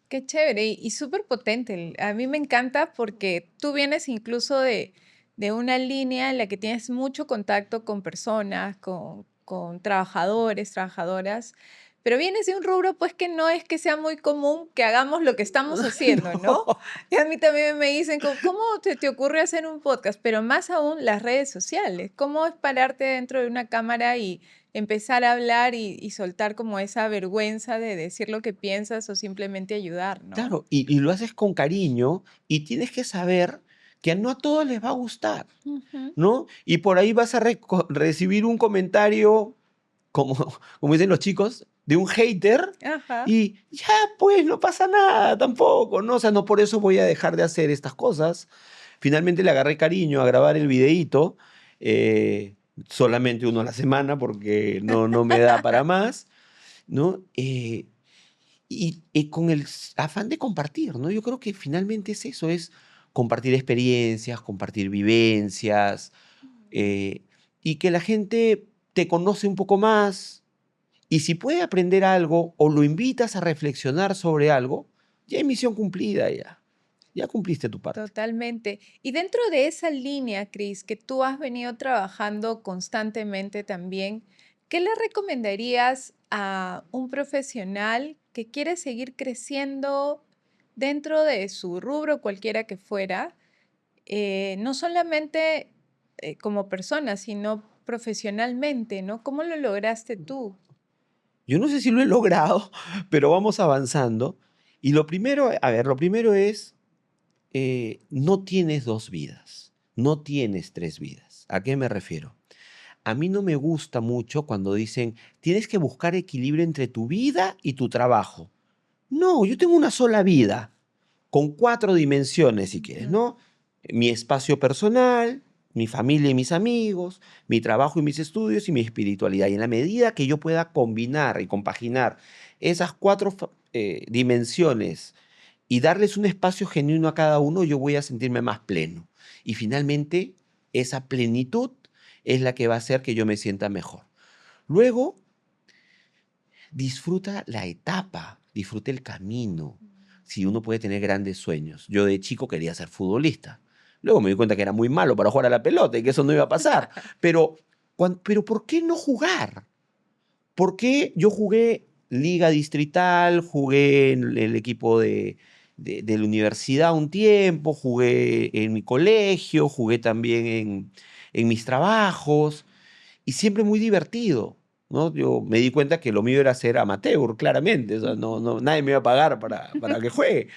Qué chévere y súper potente. A mí me encanta porque tú vienes incluso de una línea en la que tienes mucho contacto con personas, con trabajadores, trabajadoras, pero vienes de un rubro pues que no es que sea muy común que hagamos lo que estamos haciendo, ¿no? No. Y a mí también me dicen, ¿cómo te ocurre hacer un podcast? Pero más aún las redes sociales. ¿Cómo es pararte dentro de una cámara y empezar a hablar y soltar como esa vergüenza de decir lo que piensas o simplemente ayudar, ¿no? Claro, y lo haces con cariño y tienes que saber que no a todos les va a gustar, Ujú. ¿no? Y por ahí vas a recibir un comentario, como, como dicen los chicos, de un hater Ajá. y ya, pues no pasa nada tampoco, ¿no? O sea, no por eso voy a dejar de hacer estas cosas. Finalmente le agarré cariño a grabar el videíto, eh, solamente uno a la semana porque no me da para más, ¿no? Y con el afán de compartir, ¿no? Yo creo que finalmente es eso, es compartir experiencias, compartir vivencias, eh, y que la gente te conoce un poco más, y si puede aprender algo o lo invitas a reflexionar sobre algo, ya hay misión cumplida, ya cumpliste tu parte. Totalmente. Y dentro de esa línea, Cris, que tú has venido trabajando constantemente también, ¿qué le recomendarías a un profesional que quiere seguir creciendo dentro de su rubro, cualquiera que fuera, no solamente como persona, sino profesionalmente, ¿no? ¿Cómo lo lograste tú? Yo no sé si lo he logrado, pero vamos avanzando. Y lo primero, a ver, lo primero es, no tienes 2 vidas, no tienes 3 vidas. ¿A qué me refiero? A mí no me gusta mucho cuando dicen, tienes que buscar equilibrio entre tu vida y tu trabajo. No, yo tengo una sola vida, con 4 dimensiones, si quieres, Ujú. ¿no? Mi espacio personal, mi familia y mis amigos, mi trabajo y mis estudios y mi espiritualidad. Y en la medida que yo pueda combinar y compaginar esas 4 dimensiones y darles un espacio genuino a cada uno, yo voy a sentirme más pleno. Y finalmente, esa plenitud es la que va a hacer que yo me sienta mejor. Luego, disfruta la etapa, disfruta el camino. Si uno puede tener grandes sueños. Yo de chico quería ser futbolista. Luego me di cuenta que era muy malo para jugar a la pelota y que eso no iba a pasar. Pero, pero ¿por qué no jugar? ¿Por qué yo jugué liga distrital, jugué en el equipo de la universidad un tiempo, jugué en mi colegio, jugué también en mis trabajos y siempre muy divertido, ¿no? Yo me di cuenta que lo mío era ser amateur, claramente, o sea, Ujú. nadie me iba a pagar para que juegue,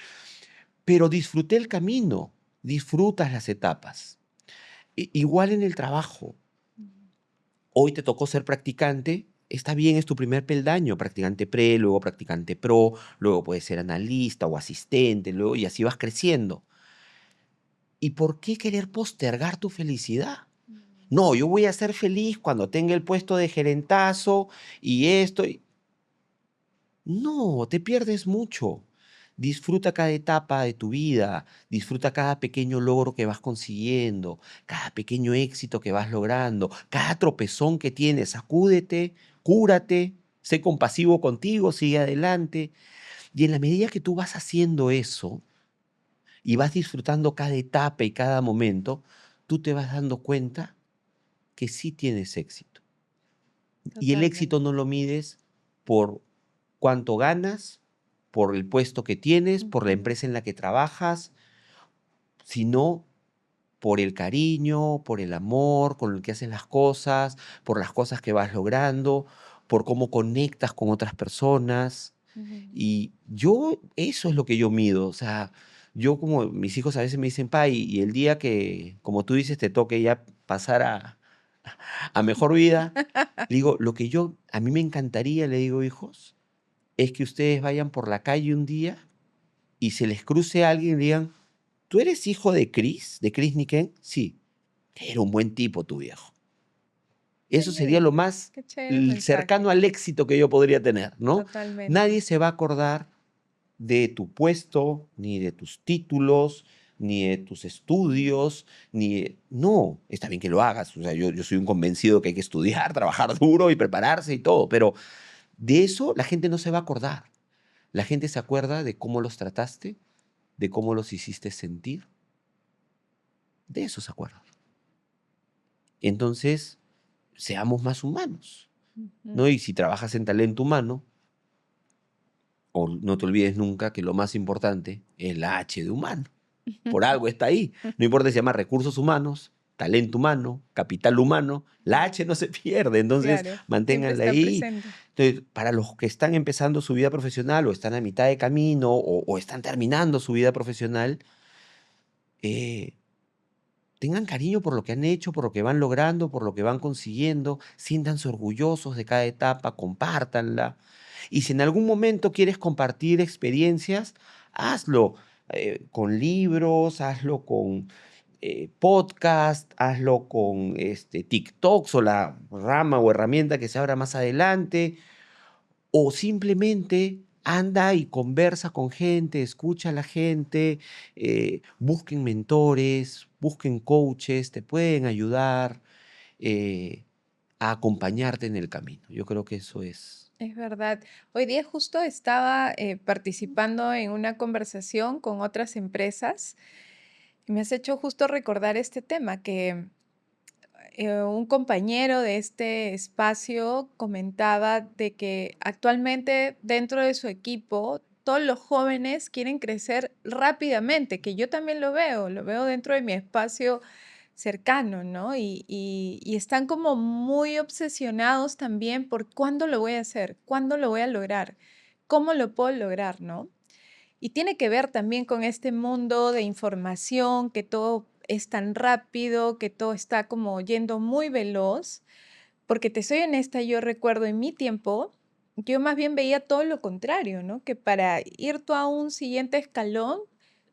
pero disfruté el camino, disfrutas las etapas. Igual en el trabajo, hoy te tocó ser practicante, está bien, es tu primer peldaño, practicante pre, luego practicante pro, luego puedes ser analista o asistente, luego, y así vas creciendo. ¿Y por qué querer postergar tu felicidad? Mm. No, yo voy a ser feliz cuando tenga el puesto de gerentazo y esto. No, te pierdes mucho. Disfruta cada etapa de tu vida, disfruta cada pequeño logro que vas consiguiendo, cada pequeño éxito que vas logrando, cada tropezón que tienes. Sacúdete, cúrate, sé compasivo contigo, sigue adelante. Y en la medida que tú vas haciendo eso y vas disfrutando cada etapa y cada momento, tú te vas dando cuenta que sí tienes éxito. Y el éxito Totalmente. no lo mides por cuánto ganas, por el puesto que tienes, por la Ujú. empresa en la que trabajas, sino por el cariño, por el amor con el que haces las cosas, por las cosas que vas logrando, por cómo conectas con otras personas. Ujú. Y yo, eso es lo que yo mido. O sea, yo como mis hijos a veces me dicen, pa, y el día que, como tú dices, te toque ya pasar a mejor vida, le digo, lo que yo, a mí me encantaría, le digo, hijos, es que ustedes vayan por la calle un día y se les cruce a alguien y le digan, ¿tú eres hijo de Chris Niken? Sí, era un buen tipo tu viejo. Qué Eso sería lo lindo, más qué chévere mensaje. cercano al éxito que yo podría tener, ¿no? Totalmente. Nadie se va a acordar de tu puesto, ni de tus títulos, ni de tus estudios, No, está bien que lo hagas. O sea, yo soy un convencido que hay que estudiar, trabajar duro y prepararse y todo, pero de eso la gente no se va a acordar. La gente se acuerda de cómo los trataste, de cómo los hiciste sentir. De eso se acuerdan. Entonces, seamos más humanos, ¿no? Ujú. Y si trabajas en talento humano, o no te olvides nunca que lo más importante es la H de humano. Por algo está ahí. No importa si se llama recursos humanos, talento humano, capital humano, la H no se pierde, entonces Claro, siempre manténganla está ahí. presente. Entonces, para los que están empezando su vida profesional o están a mitad de camino o están terminando su vida profesional, eh, tengan cariño por lo que han hecho, por lo que van logrando, por lo que van consiguiendo, siéntanse orgullosos de cada etapa, compártanla. Y si en algún momento quieres compartir experiencias, hazlo con libros, hazlo con podcast, hazlo con TikToks o la rama o herramienta que se abra más adelante, o simplemente anda y conversa con gente, escucha a la gente, busquen mentores, busquen coaches, te pueden ayudar eh, a acompañarte en el camino. Yo creo que eso es. Es verdad. Hoy día justo estaba participando en una conversación con otras empresas y me has hecho justo recordar este tema, que un compañero de este espacio comentaba de que actualmente dentro de su equipo todos los jóvenes quieren crecer rápidamente, que yo también lo veo dentro de mi espacio cercano, ¿no? Y están como muy obsesionados también por cuándo lo voy a hacer, cuándo lo voy a lograr, cómo lo puedo lograr, ¿no? Y tiene que ver también con este mundo de información, que todo es tan rápido, que todo está como yendo muy veloz, porque te soy honesta, yo recuerdo en mi tiempo, yo más bien veía todo lo contrario, ¿no? Que para ir tú a un siguiente escalón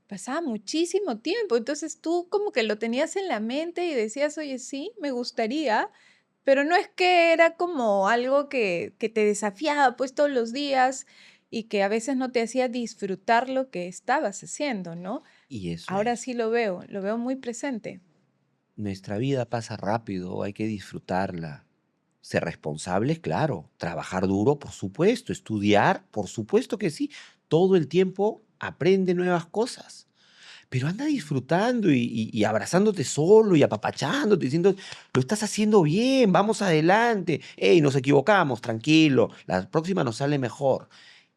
pasaba muchísimo tiempo. Entonces tú como que lo tenías en la mente y decías, oye, sí, me gustaría, pero no es que era como algo que te desafiaba pues todos los días y que a veces no te hacía disfrutar lo que estabas haciendo, ¿no? Y eso Ahora es. sí lo veo muy presente. Nuestra vida pasa rápido, hay que disfrutarla. Ser responsables, claro. Trabajar duro, por supuesto. Estudiar, por supuesto que sí. Todo el tiempo aprende nuevas cosas. Pero anda disfrutando y abrazándote solo y apapachándote, diciendo, lo estás haciendo bien, vamos adelante. Hey, nos equivocamos, tranquilo, la próxima nos sale mejor.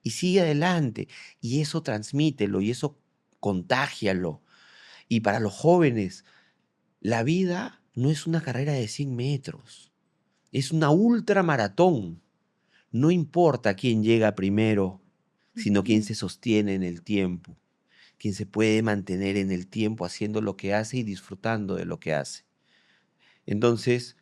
Y sigue adelante. Y eso transmítelo y eso contágialo. Y para los jóvenes, la vida no es una carrera de 100 metros, es una ultramaratón. No importa quién llega primero, sino quién Ujú. se sostiene en el tiempo, quien se puede mantener en el tiempo haciendo lo que hace y disfrutando de lo que hace. Entonces,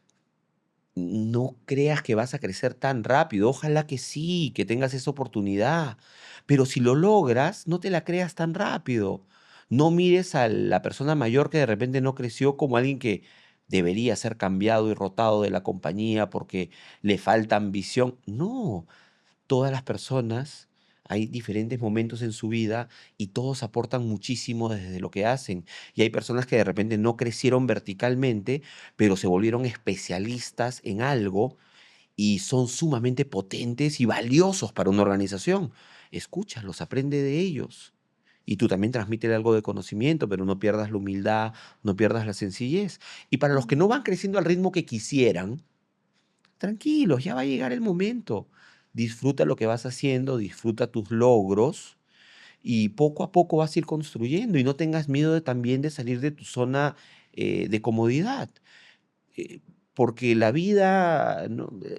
no creas que vas a crecer tan rápido. Ojalá que sí, que tengas esa oportunidad. Pero si lo logras, no te la creas tan rápido. No mires a la persona mayor que de repente no creció como alguien que debería ser cambiado y rotado de la compañía porque le falta ambición. No, todas las personas, hay diferentes momentos en su vida y todos aportan muchísimo desde lo que hacen. Y hay personas que de repente no crecieron verticalmente, pero se volvieron especialistas en algo y son sumamente potentes y valiosos para una organización. Escúchalos, aprende de ellos. Y tú también transmítele algo de conocimiento, pero no pierdas la humildad, no pierdas la sencillez. Y para los que no van creciendo al ritmo que quisieran, tranquilos, ya va a llegar el momento. Disfruta lo que vas haciendo, disfruta tus logros y poco a poco vas a ir construyendo y no tengas miedo también de salir de tu zona de comodidad. eh, Porque la vida,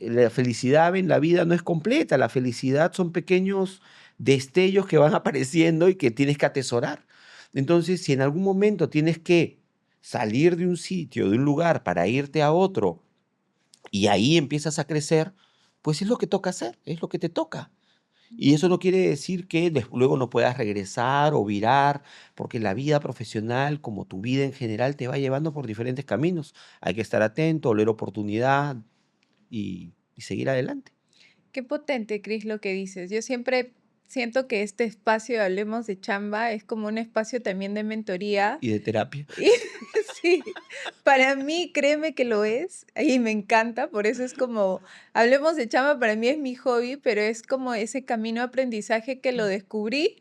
la felicidad en la vida no es completa, la felicidad son pequeños destellos que van apareciendo y que tienes que atesorar. Entonces, si en algún momento tienes que salir de un sitio, de un lugar para irte a otro, y ahí empiezas a crecer, pues es lo que toca hacer, es lo que te toca. Y eso no quiere decir que luego no puedas regresar o virar, porque la vida profesional, como tu vida en general, te va llevando por diferentes caminos. Hay que estar atento, oler oportunidad y seguir adelante. Qué potente, Cris, lo que dices. Yo siempre siento que este espacio de Hablemos de Chamba es como un espacio también de mentoría. Y de terapia. Y sí, para mí, créeme que lo es, y me encanta, por eso es como, Hablemos de Chamba, para mí es mi hobby, pero es como ese camino de aprendizaje que lo descubrí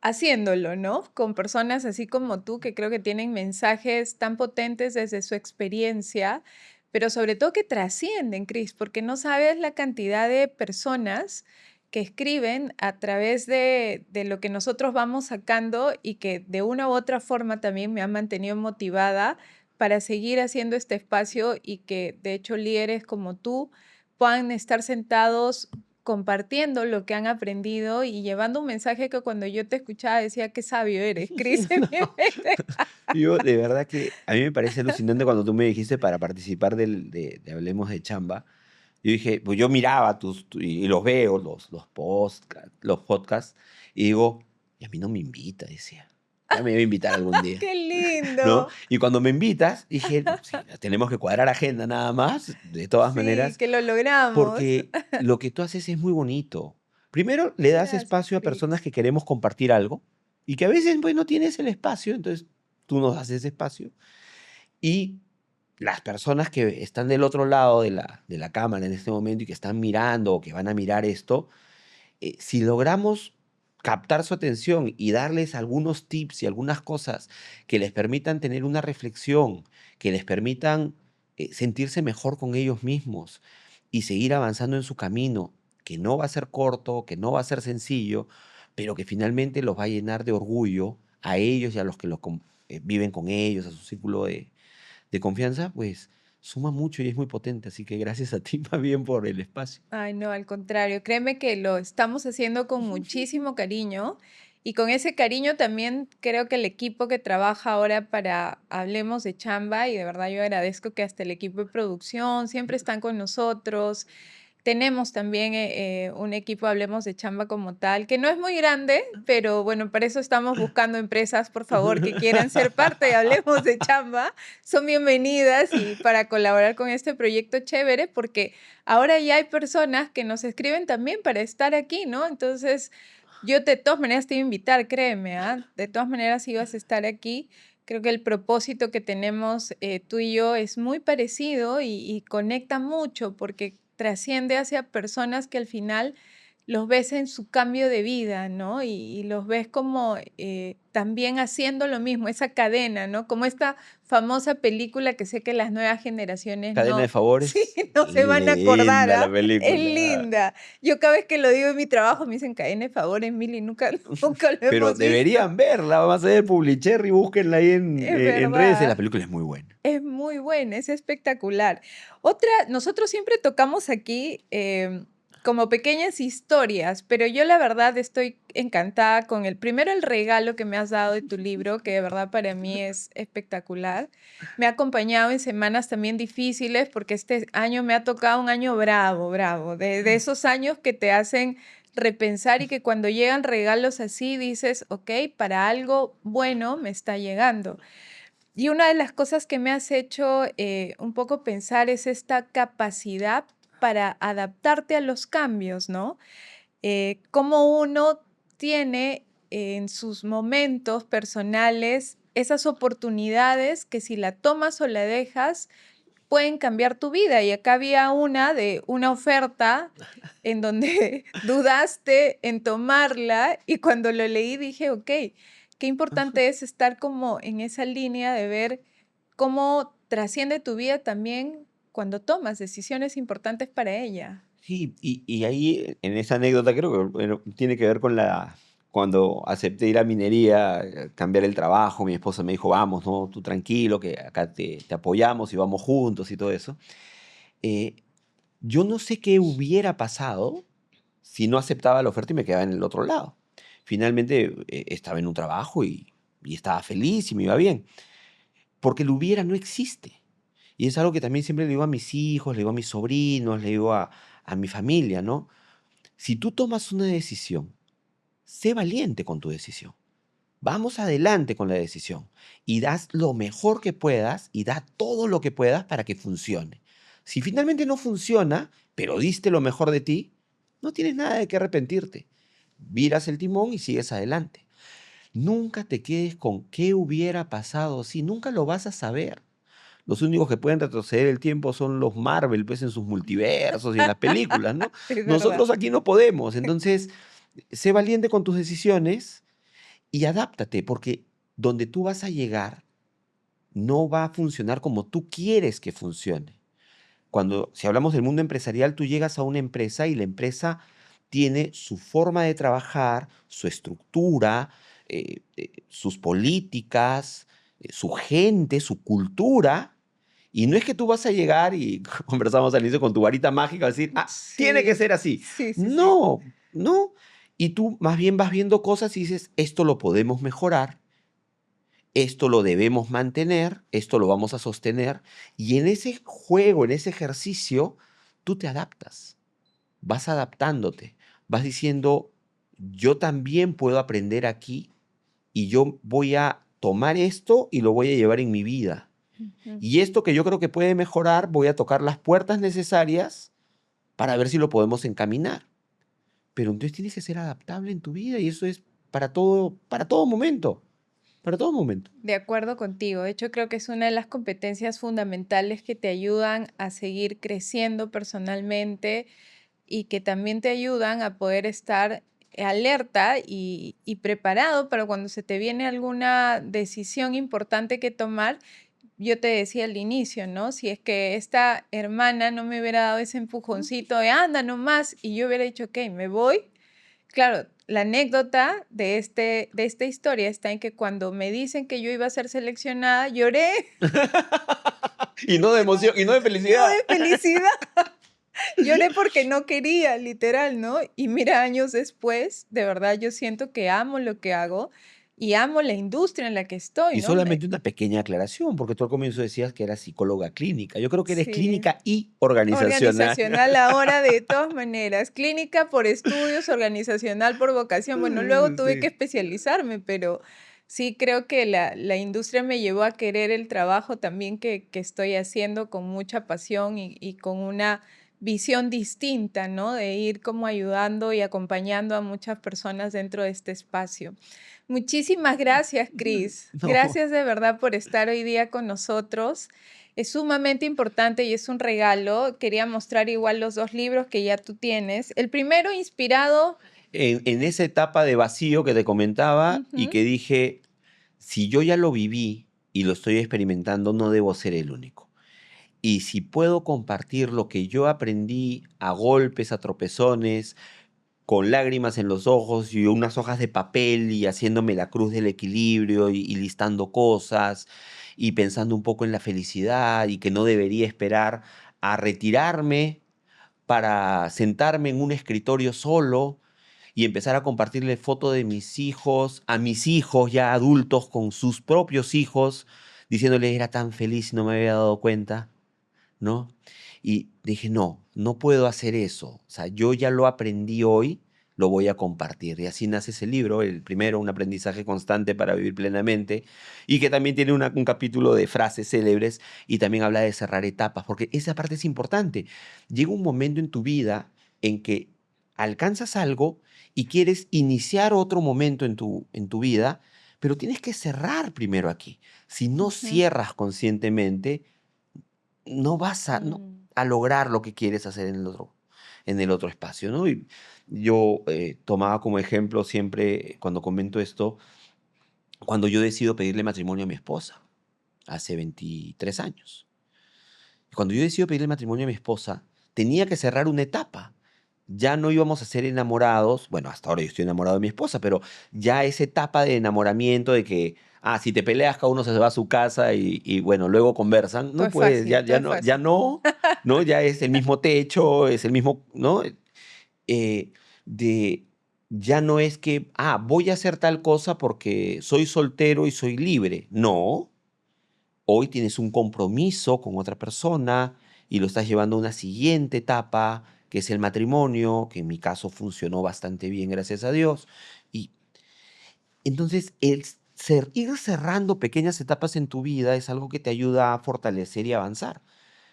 haciéndolo, ¿no? Con personas así como tú, que creo que tienen mensajes tan potentes desde su experiencia, pero sobre todo que trascienden, Cris, porque no sabes la cantidad de personas que escriben a través de lo que nosotros vamos sacando y que de una u otra forma también me han mantenido motivada para seguir haciendo este espacio y que de hecho líderes como tú puedan estar sentados compartiendo lo que han aprendido y llevando un mensaje que cuando yo te escuchaba decía, qué sabio eres, Cris, en mi No, mente. yo de verdad que a mí me parece alucinante cuando tú me dijiste para participar de Hablemos de Chamba. Yo dije, pues yo miraba y los veo, los podcasts, y digo, y a mí no me invita, decía. Ya me iba a invitar algún día, ¡Qué ¿no? lindo! Y cuando me invitas, dije, "No, sí, tenemos que cuadrar agenda nada más, de todas Sí, maneras, que lo logramos. porque lo que tú haces es muy bonito. Primero, le das Gracias, espacio a personas Cris. que queremos compartir algo y que a veces, pues, no tienes el espacio, entonces tú nos das ese espacio. Y las personas que están del otro lado de la cámara en este momento y que están mirando o que van a mirar esto, si logramos captar su atención y darles algunos tips y algunas cosas que les permitan tener una reflexión, que les permitan sentirse mejor con ellos mismos y seguir avanzando en su camino, que no va a ser corto, que no va a ser sencillo, pero que finalmente los va a llenar de orgullo a ellos y a los que viven con ellos, a su círculo de confianza, pues suma mucho y es muy potente. Así que gracias a ti más bien por el espacio. Ay, no, al contrario, créeme que lo estamos haciendo con muchísimo cariño y con ese cariño también creo que el equipo que trabaja ahora para Hablemos de Chamba, y de verdad yo agradezco que hasta el equipo de producción siempre están con nosotros. Tenemos también un equipo, Hablemos de Chamba como tal, que no es muy grande, pero bueno, para eso estamos buscando empresas, por favor, que quieran ser parte de Hablemos de Chamba. Son bienvenidas y para colaborar con este proyecto chévere, porque ahora ya hay personas que nos escriben también para estar aquí, ¿no? Entonces, yo de todas maneras te iba a invitar, créeme, ¿ah? De todas maneras ibas a estar aquí. Creo que el propósito que tenemos tú y yo es muy parecido y conecta mucho porque trasciende hacia personas que al final los ves en su cambio de vida, ¿no? Y los ves como también haciendo lo mismo, esa cadena, ¿no? Como esta famosa película que sé que las nuevas generaciones Cadena de no, sí, favores. no se van a acordar, Linda la ¿ah? Es película. linda. Yo cada vez que lo digo en mi trabajo me dicen cadena de favores, Mili, nunca, nunca lo Pero hemos visto. deberían verla, vamos a ver Publicherry, búsquenla ahí en, Es en redes. La verdad. película es muy buena. Es muy buena, es espectacular. Otra, nosotros siempre tocamos aquí como pequeñas historias, pero yo la verdad estoy encantada con primero el regalo que me has dado de tu libro, que de verdad para mí es espectacular. Me ha acompañado en semanas también difíciles porque este año me ha tocado un año bravo, bravo, de esos años que te hacen repensar y que cuando llegan regalos así dices, ok, para algo bueno me está llegando. Y una de las cosas que me has hecho un poco pensar es esta capacidad para adaptarte a los cambios, ¿no? Cómo uno tiene en sus momentos personales esas oportunidades que si la tomas o la dejas, pueden cambiar tu vida. Y acá había una de una oferta en donde dudaste en tomarla y cuando lo leí dije, ok, qué importante es estar como en esa línea de ver cómo trasciende tu vida también cuando tomas decisiones importantes para ella. Sí, y ahí en esa anécdota creo que bueno, tiene que ver con cuando acepté ir a minería, cambiar el trabajo, mi esposa me dijo, vamos, no, tú tranquilo, que acá te apoyamos y vamos juntos y todo eso. Eh, yo no sé qué hubiera pasado si no aceptaba la oferta y me quedaba en el otro lado. Finalmente estaba en un trabajo y estaba feliz y me iba bien, porque el hubiera no existe. Y es algo que también siempre le digo a mis hijos, le digo a mis sobrinos, le digo a mi familia, ¿no? Si tú tomas una decisión, sé valiente con tu decisión. Vamos adelante con la decisión y das lo mejor que puedas y da todo lo que puedas para que funcione. Si finalmente no funciona, pero diste lo mejor de ti, no tienes nada de qué arrepentirte. Viras el timón y sigues adelante. Nunca te quedes con qué hubiera pasado si nunca lo vas a saber. Los únicos que pueden retroceder el tiempo son los Marvel, pues en sus multiversos y en las películas, ¿no? Es verdad. Nosotros aquí no podemos. Entonces, sé valiente con tus decisiones y adáptate, porque donde tú vas a llegar no va a funcionar como tú quieres que funcione. Si hablamos del mundo empresarial, tú llegas a una empresa y la empresa tiene su forma de trabajar, su estructura, sus políticas, su gente, su cultura. Y no es que tú vas a llegar y conversamos al inicio con tu varita mágica, a decir, ah, tiene que Sí, ser así. sí, sí, sí. No, no. Y tú más bien vas viendo cosas y dices, esto lo podemos mejorar, esto lo debemos mantener, esto lo vamos a sostener. Y en ese juego, en ese ejercicio, tú te adaptas, vas adaptándote, vas diciendo, yo también puedo aprender aquí y yo voy a tomar esto y lo voy a llevar en mi vida. Ujú. Y esto que yo creo que puede mejorar, voy a tocar las puertas necesarias para ver si lo podemos encaminar. Pero entonces tienes que ser adaptable en tu vida y eso es para todo momento, para todo momento. De acuerdo contigo. De hecho, creo que es una de las competencias fundamentales que te ayudan a seguir creciendo personalmente y que también te ayudan a poder estar alerta y preparado para cuando se te viene alguna decisión importante que tomar. Yo te decía al inicio, ¿no? Si es que esta hermana no me hubiera dado ese empujoncito de anda nomás y yo hubiera dicho, ok, me voy. Claro, la anécdota de esta historia está en que cuando me dicen que yo iba a ser seleccionada, lloré, Y no de emoción, y no de no felicidad. de felicidad. Lloré porque no quería, literal, ¿no? Y mira, años después, de verdad yo siento que amo lo que hago y amo la industria en la que estoy, Y ¿no? solamente una pequeña aclaración, porque tú al comienzo decías que eras psicóloga clínica. Yo creo que eres Sí, clínica y organizacional. organizacional ahora de todas maneras, clínica por estudios, organizacional por vocación. Bueno, luego tuve que Sí. especializarme, pero sí creo que la industria me llevó a querer el trabajo también que estoy haciendo con mucha pasión y con una visión distinta, ¿no? De ir como ayudando y acompañando a muchas personas dentro de este espacio. Muchísimas gracias, Cris. No, Gracias de verdad por estar hoy día con nosotros. Es sumamente importante y es un regalo. Quería mostrar igual los dos libros que ya tú tienes. El primero inspirado, en esa etapa de vacío que te comentaba y ujú, que dije, si yo ya lo viví y lo estoy experimentando, no debo ser el único. Y si puedo compartir lo que yo aprendí a golpes, a tropezones, con lágrimas en los ojos y unas hojas de papel y haciéndome la cruz del equilibrio y listando cosas y pensando un poco en la felicidad y que no debería esperar a retirarme para sentarme en un escritorio solo y empezar a compartirle fotos de mis hijos a mis hijos ya adultos con sus propios hijos, diciéndoles era tan feliz y no me había dado cuenta, ¿no? Y dije, no, no puedo hacer eso. O sea, yo ya lo aprendí hoy, lo voy a compartir. Y así nace ese libro, el primero, Un aprendizaje constante para vivir plenamente, y que también tiene un capítulo de frases célebres y también habla de cerrar etapas, porque esa parte es importante. Llega un momento en tu vida en que alcanzas algo y quieres iniciar otro momento en tu vida, pero tienes que cerrar primero aquí. Si no Ujú. cierras conscientemente, no vas Mm. a lograr lo que quieres hacer en el otro espacio, ¿no? Y yo tomaba como ejemplo siempre, cuando comento esto, cuando yo decido pedirle matrimonio a mi esposa, hace 23 años. Cuando yo decido pedirle matrimonio a mi esposa, tenía que cerrar una etapa. Ya no íbamos a ser enamorados, bueno, hasta ahora yo estoy enamorado de mi esposa, pero ya esa etapa de enamoramiento de que, si te peleas, cada uno se va a su casa y bueno, luego conversan, Todo no es puedes, fácil, todo es ya fácil. no, ¿no? Ya es el mismo techo, es el mismo, ¿no? Eh, de, ya no es que, voy a hacer tal cosa porque soy soltero y soy libre. No, hoy tienes un compromiso con otra persona y lo estás llevando a una siguiente etapa, que es el matrimonio, que en mi caso funcionó bastante bien, gracias a Dios. Y entonces ir cerrando pequeñas etapas en tu vida es algo que te ayuda a fortalecer y avanzar.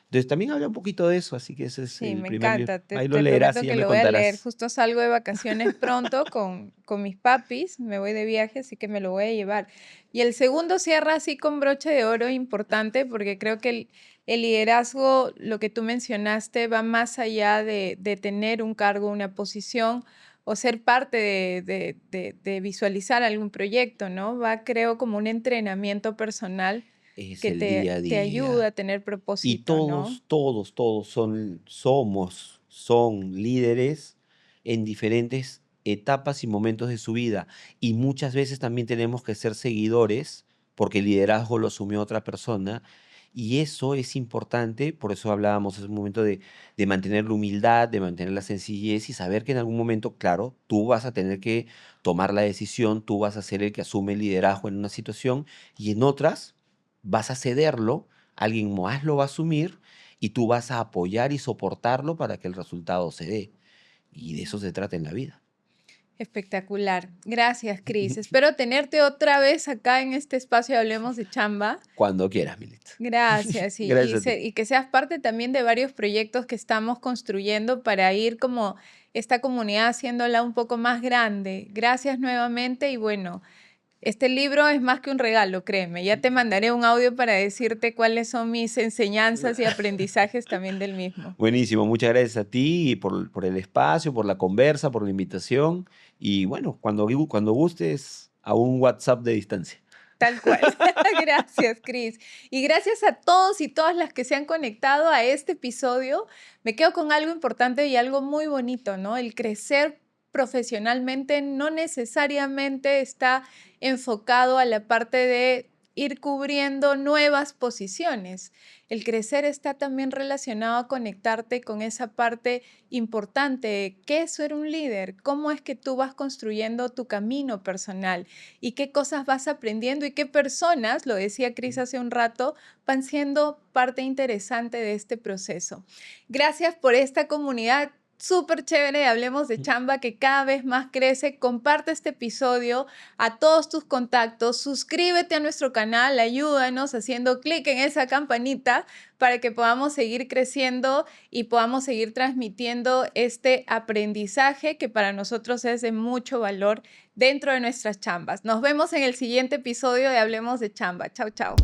Entonces también habla un poquito de eso, así que ese es Sí, el me primer libro. encanta. Te, Ahí lo te leerás prometo y ya que me lo voy a leer. contarás. Justo salgo de vacaciones pronto con mis papis. Me voy de viaje, así que me lo voy a llevar. Y el segundo cierra así con broche de oro importante porque creo que el liderazgo, lo que tú mencionaste, va más allá de tener un cargo, una posición o ser parte de visualizar algún proyecto, ¿no? Va, creo, como un entrenamiento personal Es que el día a te ayuda a día. tener Y propósito, ¿no? todos son líderes en diferentes etapas y momentos de su vida. Y muchas veces también tenemos que ser seguidores porque el liderazgo lo asumió otra persona. Y eso es importante, por eso hablábamos hace un momento de mantener la humildad, de mantener la sencillez y saber que en algún momento, claro, tú vas a tener que tomar la decisión, tú vas a ser el que asume el liderazgo en una situación y en otras vas a cederlo, alguien más lo va a asumir y tú vas a apoyar y soportarlo para que el resultado se dé. Y de eso se trata en la vida. Espectacular. Gracias, Cris. Espero tenerte otra vez acá en este espacio de Hablemos de Chamba. Cuando quieras, Milita. Gracias. Gracias a ti. Y que seas parte también de varios proyectos que estamos construyendo para ir como esta comunidad haciéndola un poco más grande. Gracias nuevamente y bueno, este libro es más que un regalo, créeme. Ya te mandaré un audio para decirte cuáles son mis enseñanzas y aprendizajes también del mismo. Buenísimo, muchas gracias a ti por el espacio, por la conversa, por la invitación. Y bueno, cuando gustes, a un WhatsApp de distancia. Tal cual. Gracias, Cris. Y gracias a todos y todas las que se han conectado a este episodio. Me quedo con algo importante y algo muy bonito, ¿no? El crecer profesionalmente no necesariamente está enfocado a la parte de ir cubriendo nuevas posiciones. El crecer está también relacionado a conectarte con esa parte importante de qué es ser un líder, cómo es que tú vas construyendo tu camino personal y qué cosas vas aprendiendo y qué personas, lo decía Cris hace un rato, van siendo parte interesante de este proceso. Gracias por esta comunidad súper chévere, Hablemos de Chamba, que cada vez más crece. Comparte este episodio a todos tus contactos, suscríbete a nuestro canal, ayúdanos haciendo clic en esa campanita para que podamos seguir creciendo y podamos seguir transmitiendo este aprendizaje que para nosotros es de mucho valor dentro de nuestras chambas. Nos vemos en el siguiente episodio de Hablemos de Chamba. Chao, chao.